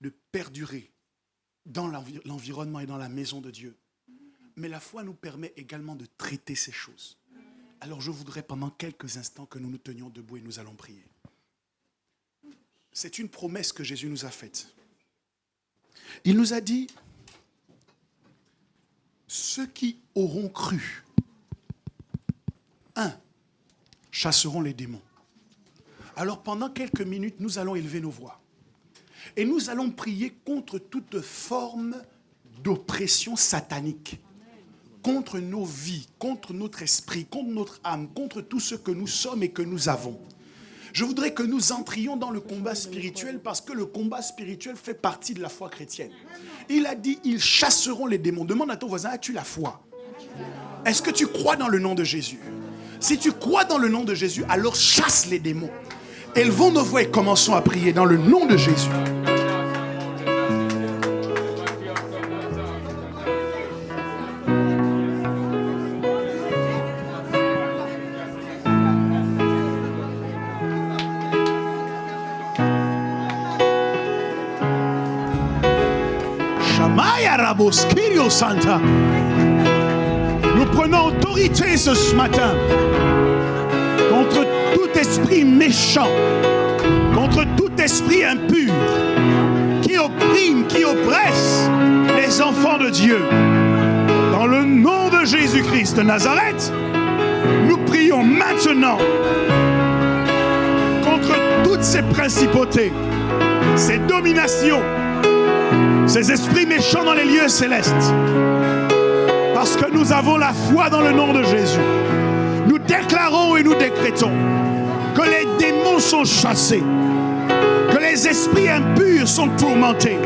de perdurer dans l'environnement et dans la maison de Dieu, mais la foi nous permet également de traiter ces choses. Alors je voudrais pendant quelques instants que nous nous tenions debout et nous allons prier. C'est une promesse que Jésus nous a faite. Il nous a dit, ceux qui auront cru, 1, chasseront les démons. Alors pendant quelques minutes, nous allons élever nos voix. Et nous allons prier contre toute forme d'oppression satanique. Contre nos vies, contre notre esprit, contre notre âme, contre tout ce que nous sommes et que nous avons. Je voudrais que nous entrions dans le combat spirituel parce que le combat spirituel fait partie de la foi chrétienne. Il a dit, ils chasseront les démons. Demande à ton voisin, as-tu la foi? Est-ce que tu crois dans le nom de Jésus? Si tu crois dans le nom de Jésus, alors chasse les démons. Élevons nos voix et commençons à prier dans le nom de Jésus. Shamaya Raboskirio Santa. Nous prenons autorité ce matin contre tout esprit méchant, contre tout esprit impur qui opprime, qui oppresse les enfants de Dieu. Dans le nom de Jésus-Christ de Nazareth, nous prions maintenant contre toutes ces principautés, ces dominations, ces esprits méchants dans les lieux célestes. Parce que nous avons la foi dans le nom de Jésus. Nous déclarons et nous décrétons que les démons sont chassés, que les esprits impurs sont tourmentés.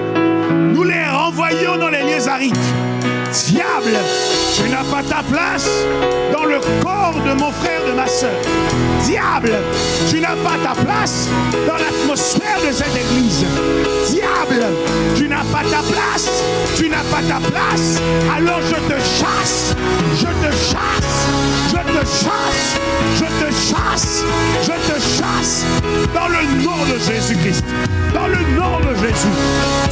Nous les renvoyons dans les lieux arides. Diable, tu n'as pas ta place dans le corps de mon frère, de ma sœur. Diable, tu n'as pas ta place dans l'atmosphère de cette église. Diable, tu n'as pas ta place, tu n'as pas ta place. Alors je te chasse, je te chasse, je te chasse, je te chasse, je te chasse dans le nom de Jésus-Christ. Dans le nom de Jésus.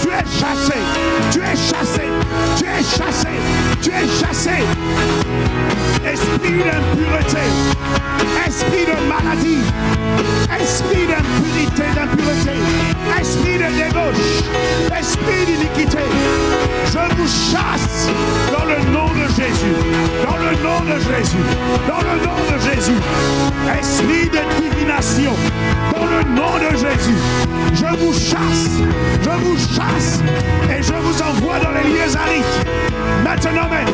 Tu es es chassé, tu es chassé, tu es chassé, tu es chassé. Esprit d'impureté, esprit de maladie, esprit d'impureté, esprit de débauche, esprit d'iniquité, je vous chasse dans le nom de Jésus, dans le nom de Jésus, dans le nom de Jésus. Esprit de divination, dans le nom de Jésus, je vous chasse et je vous envoie dans les lieux arides. Maintenant même,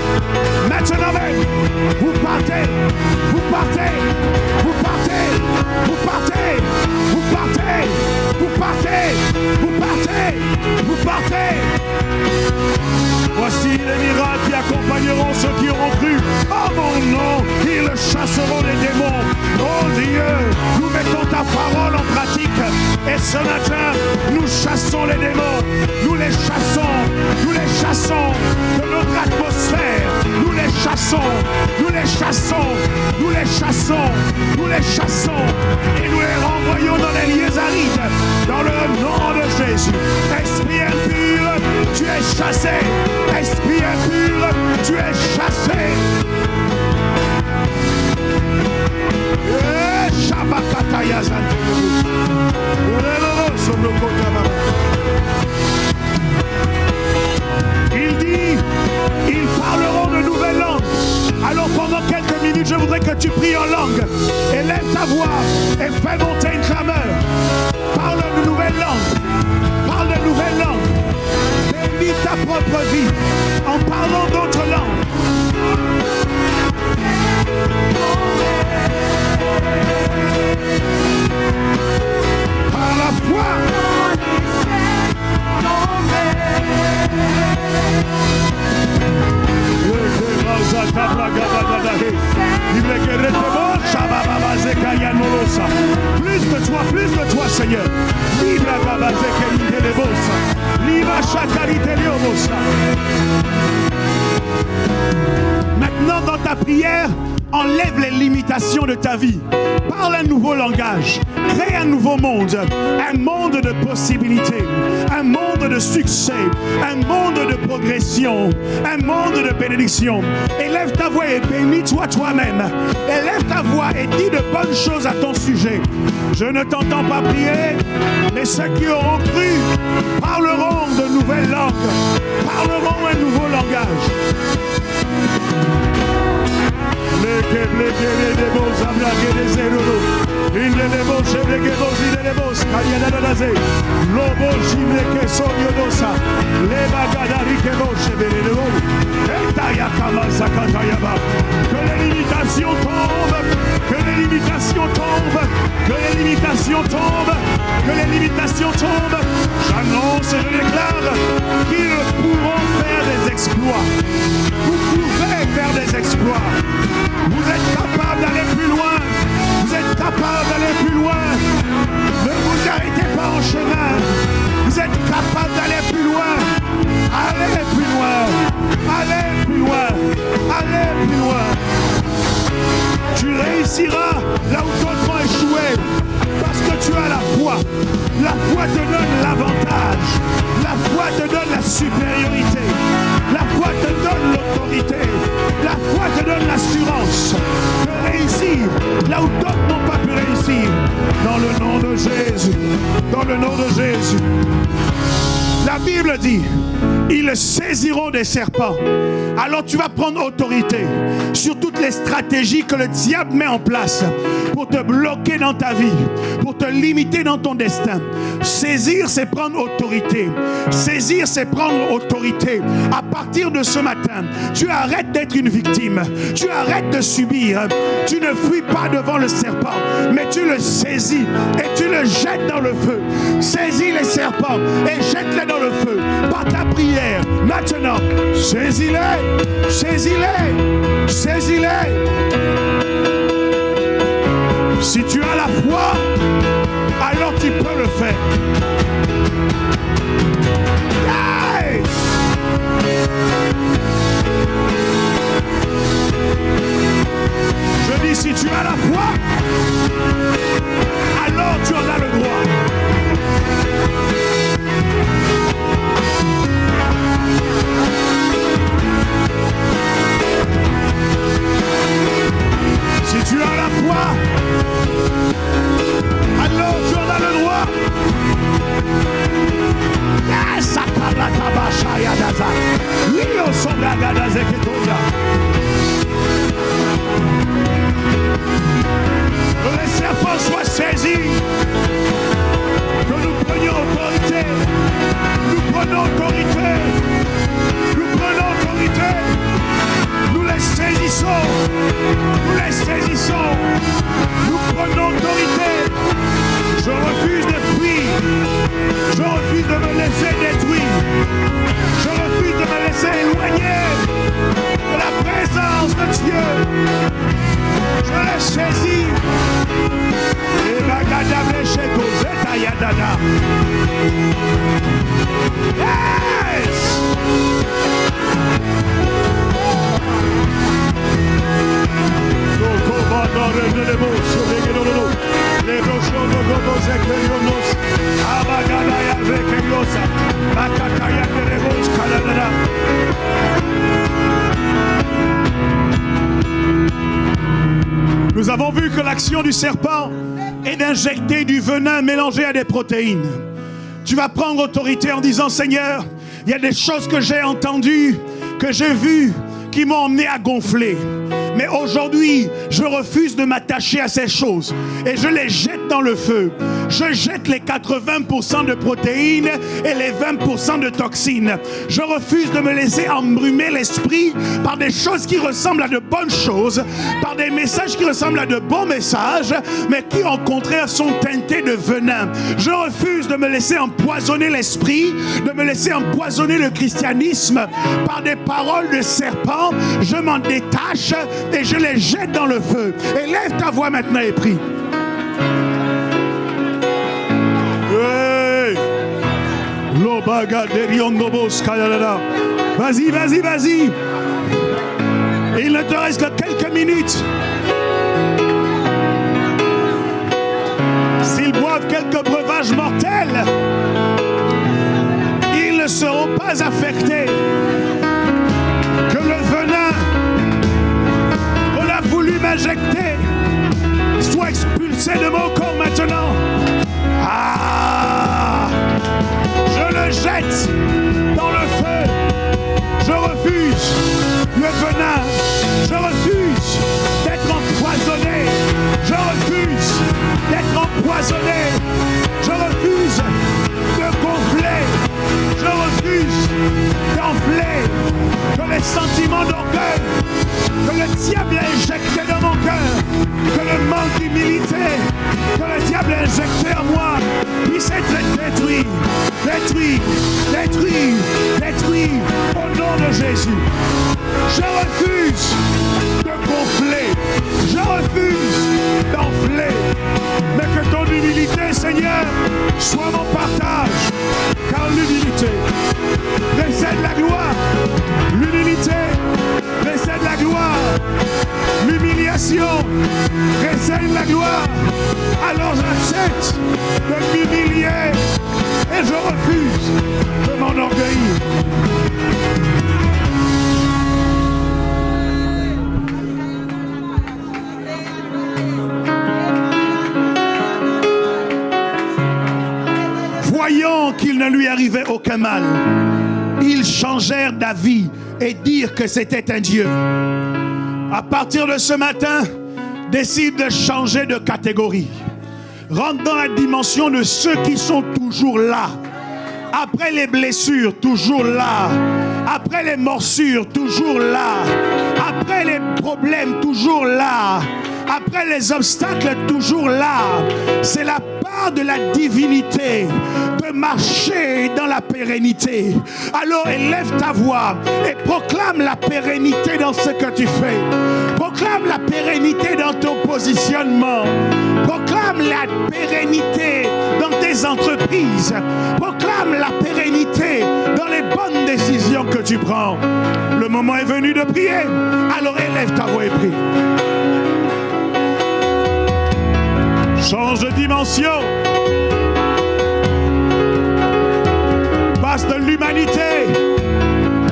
vous partez, vous partez, vous partez, vous partez, vous partez, vous partez, vous partez, vous partez. Voici les miracles qui accompagneront ceux qui auront cru. Oh mon nom, ils chasseront les démons. Oh Dieu, nous mettons ta parole en pratique. Et ce matin, nous chassons les démons. Nous les chassons de notre atmosphère. Nous les chassons, nous les chassons, nous les chassons, nous les chassons. Et nous les renvoyons dans les lieux arides. Dans le nom de Jésus. Esprit impur, tu es chassé. Esprit impur, tu es chassé. Il dit, ils parleront de nouvelles langues. Alors pendant quelques minutes, je voudrais que tu pries en langue. Élève ta voix et fais monter une clameur. Parle de nouvelles langues. Parle de nouvelles langues. Bénis ta propre vie en parlant d'autres langues. Par la foi. Plus de toi, Seigneur. Maintenant, dans ta prière, enlève les limitations de ta vie. Parle un nouveau langage. Crée un nouveau monde. Un monde de possibilités. Un monde de succès. Un monde de progression. Un monde de bénédiction. Élève ta voix et bénis-toi toi-même. Élève ta voix et dis de bonnes choses à ton sujet. Je ne t'entends pas prier, mais ceux qui auront cru parleront de nouvelles langues. Parleront un nouveau langage. Que les limitations tombent, que les limitations tombent, que les limitations tombent, que les limitations tombent. J'annonce et je déclare qu'ils pourront faire des exploits. Vous pouvez faire des exploits. Vous êtes capable d'aller plus loin. Vous êtes capable d'aller plus loin. Ne vous arrêtez pas en chemin. Vous êtes capable d'aller plus loin. Allez plus loin. Allez plus loin. Allez plus loin. Tu réussiras là où d'autres ont échoué. Parce que tu as la foi. La foi te donne l'avantage. La foi te donne la supériorité. La foi te donne l'autorité. La foi te donne l'assurance de réussir là où d'autres n'ont pas pu réussir. Dans le nom de Jésus. Dans le nom de Jésus. La Bible dit, ils saisiront des serpents. Alors tu vas prendre autorité sur toutes les stratégies que le diable met en place pour te bloquer dans ta vie, pour te limiter dans ton destin. Saisir, c'est prendre autorité. Saisir, c'est prendre autorité. À partir de ce matin, tu arrêtes d'être une victime. Tu arrêtes de subir. Tu ne fuis pas devant le serpent, mais tu le saisis et tu le jettes dans le feu. Saisis les serpents et jette-les dans le feu par ta prière. Maintenant, saisis-les, saisis-les, saisis-les. Si tu as la foi, alors tu peux le faire. Yes! Je dis, si tu as la foi, alors tu en as le droit. Nous avons vu que l'action du serpent est d'injecter du venin mélangé à des protéines. Tu vas prendre autorité en disant: Seigneur, il y a des choses que j'ai entendues, que j'ai vues, qui m'ont emmené à gonfler. Mais aujourd'hui, je refuse de m'attacher à ces choses et je les jette dans le feu. Je jette les 80% de protéines et les 20% de toxines. Je refuse de me laisser embrumer l'esprit par des choses qui ressemblent à de bonnes choses, par des messages qui ressemblent à de bons messages, mais qui au contraire sont teintés de venin. Je refuse de me laisser empoisonner l'esprit, de me laisser empoisonner le christianisme par des paroles de serpent. Je m'en détache et je les jette dans le feu. Et lève ta voix maintenant et prie. Hey. Vas-y, vas-y, vas-y. Il ne te reste que quelques minutes. S'ils boivent quelques breuvages mortels, ils ne seront pas affectés. Que le venin qu'on a voulu m'injecter soit expulsé de mon corps maintenant. Ah! Je le jette dans le feu. Je refuse le venin. Je refuse d'être empoisonné. Je refuse d'être empoisonné. Je refuse de gonfler. Je refuse d'enfler. Que les sentiments d'orgueil que le diable a injecté dans mon cœur, que le manque d'humilité que le diable a injecté en moi puisse être détruit, détruit, détruit, détruit au nom de Jésus. Je refuse de gonfler, je refuse d'enfler, mais que ton humilité, Seigneur, soit mon partage, car l'humilité précède la gloire, l'humilité précède la gloire, l'humiliation précède la gloire. Alors j'accepte de m'humilier et je refuse de m'enorgueillir. Voyant qu'il ne lui arrivait aucun mal, ils changèrent d'avis et dirent que c'était un Dieu. À partir de ce matin, décide de changer de catégorie. Rentre dans la dimension de ceux qui sont toujours là. Après les blessures, toujours là. Après les morsures, toujours là. Après les problèmes, toujours là. Après les obstacles, toujours là. C'est la part de la divinité de marcher dans la pérennité. Alors élève ta voix et proclame la pérennité dans ce que tu fais. Proclame la pérennité dans ton positionnement. Proclame la pérennité dans tes entreprises. Proclame la pérennité dans les bonnes décisions que tu prends. Le moment est venu de prier. Alors élève ta voix et prie. Change de dimension. Passe de l'humanité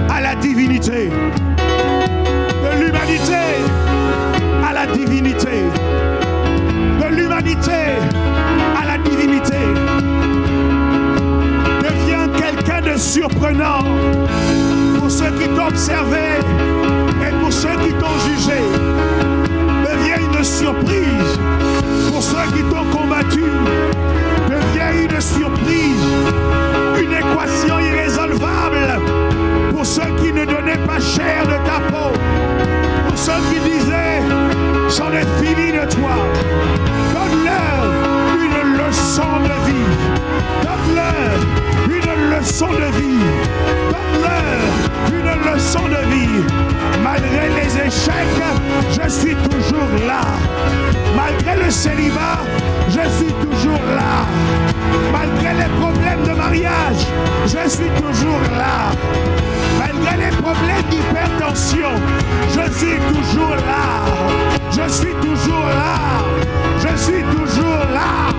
à la divinité. De l'humanité à la divinité. De l'humanité à la divinité. Deviens quelqu'un de surprenant pour ceux qui t'ont observé et pour ceux qui t'ont jugé. Deviens une surprise pour ceux qui t'ont combattu. Deviens une surprise, une équation irrésolvable pour ceux qui ne donnaient pas chair de ta peau, pour ceux qui disaient j'en ai fini de toi. Donne-leur une leçon de vie. Donne-leur une leçon de vie. Donne-leur une leçon de vie. Malgré les échecs, je suis toujours là. Malgré le célibat, je suis toujours là. Malgré les problèmes de mariage, je suis toujours là. Malgré les problèmes d'hypertension, je suis toujours là. Je suis toujours là. Je suis toujours là.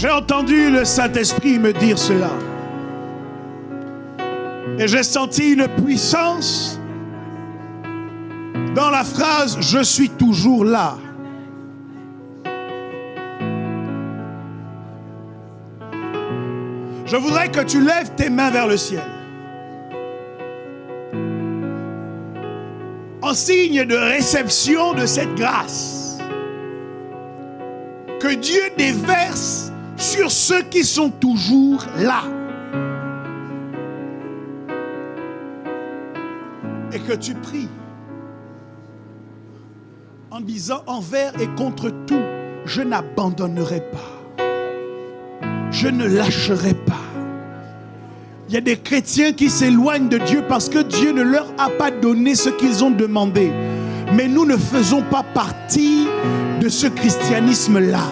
J'ai entendu le Saint-Esprit me dire cela. Et j'ai senti une puissance dans la phrase « Je suis toujours là ». Je voudrais que tu lèves tes mains vers le ciel. En signe de réception de cette grâce que Dieu déverse sur ceux qui sont toujours là. Et que tu pries en disant envers et contre tout, je n'abandonnerai pas. Je ne lâcherai pas. Il y a des chrétiens qui s'éloignent de Dieu parce que Dieu ne leur a pas donné ce qu'ils ont demandé. Mais nous ne faisons pas partie de ce christianisme-là.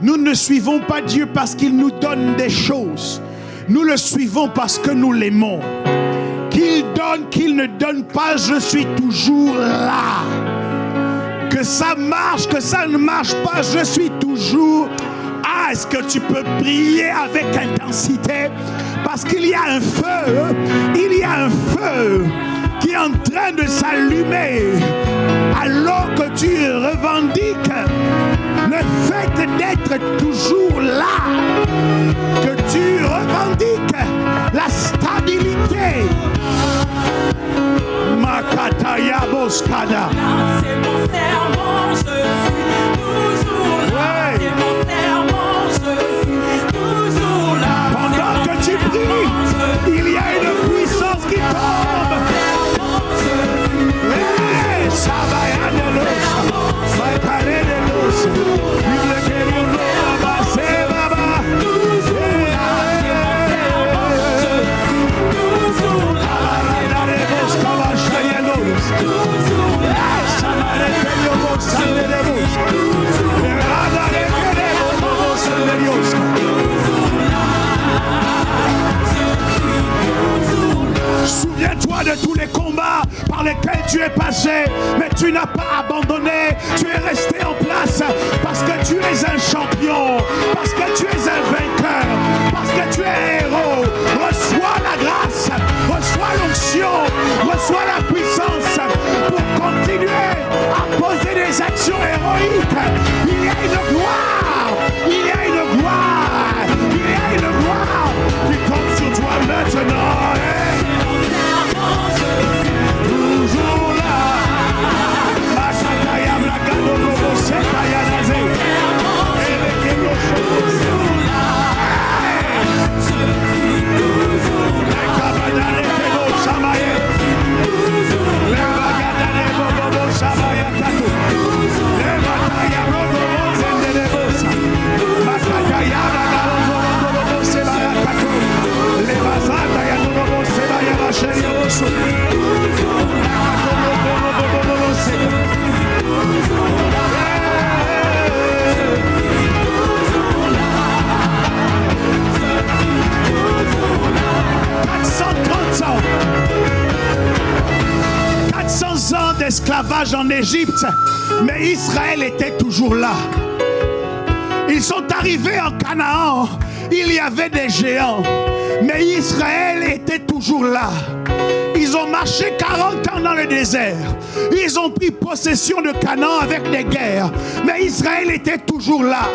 Nous ne suivons pas Dieu parce qu'il nous donne des choses. Nous le suivons parce que nous l'aimons. Qu'il donne, qu'il ne donne pas, je suis toujours là. Que ça marche, que ça ne marche pas, je suis toujours là. Ah, est-ce que tu peux prier avec intensité? Parce qu'il y a un feu, il y a un feu qui est en train de s'allumer alors que tu revendiques le fait d'être toujours là, que tu revendiques la stabilité. Makataya Boskada. C'est mon serment, je suis toujours là. C'est mon serment, je suis toujours là. Pendant que tu pries, il y a une puissance qui tombe. Hey, ça va y aller, ça va y aller, souviens-toi de tous les combats par lesquels tu es passé, mais tu n'as pas abandonné, tu es resté en place parce que tu es un champion, parce que tu es un vainqueur, parce que tu es un héros. Reçois la grâce, reçois l'onction, reçois la puissance pour continuer à poser des actions héroïques. Il y a une gloire, il y a une gloire, il y a une gloire qui compte sur toi maintenant. Toujours là. Masakaya Blagado Robo Sekaya Naze. Esclavage en Égypte, mais Israël était toujours là. Ils sont arrivés en Canaan, il y avait des géants, mais Israël était toujours là. Ils ont marché 40 ans dans le désert. Ils ont pris possession de Canaan avec des guerres, mais Israël était toujours là.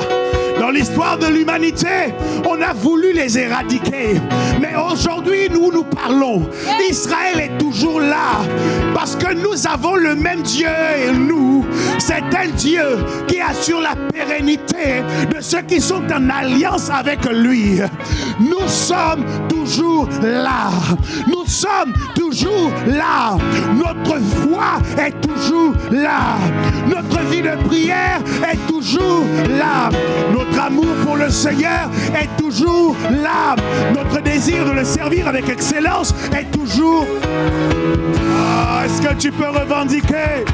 Dans l'histoire de l'humanité, on a voulu les éradiquer. Mais aujourd'hui, nous parlons. Israël est toujours là. Parce que nous avons le même Dieu et nous, c'est un Dieu qui assure la pérennité de ceux qui sont en alliance avec lui. Nous sommes toujours là. Nous sommes toujours là. Notre foi est toujours là. Notre vie de prière est toujours là. Notre amour pour le Seigneur est toujours là. Notre désir de le servir avec excellence est toujours. Est-ce que tu peux revendiquer?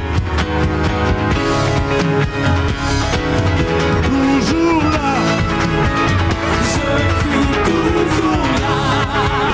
Toujours là. Je suis toujours là.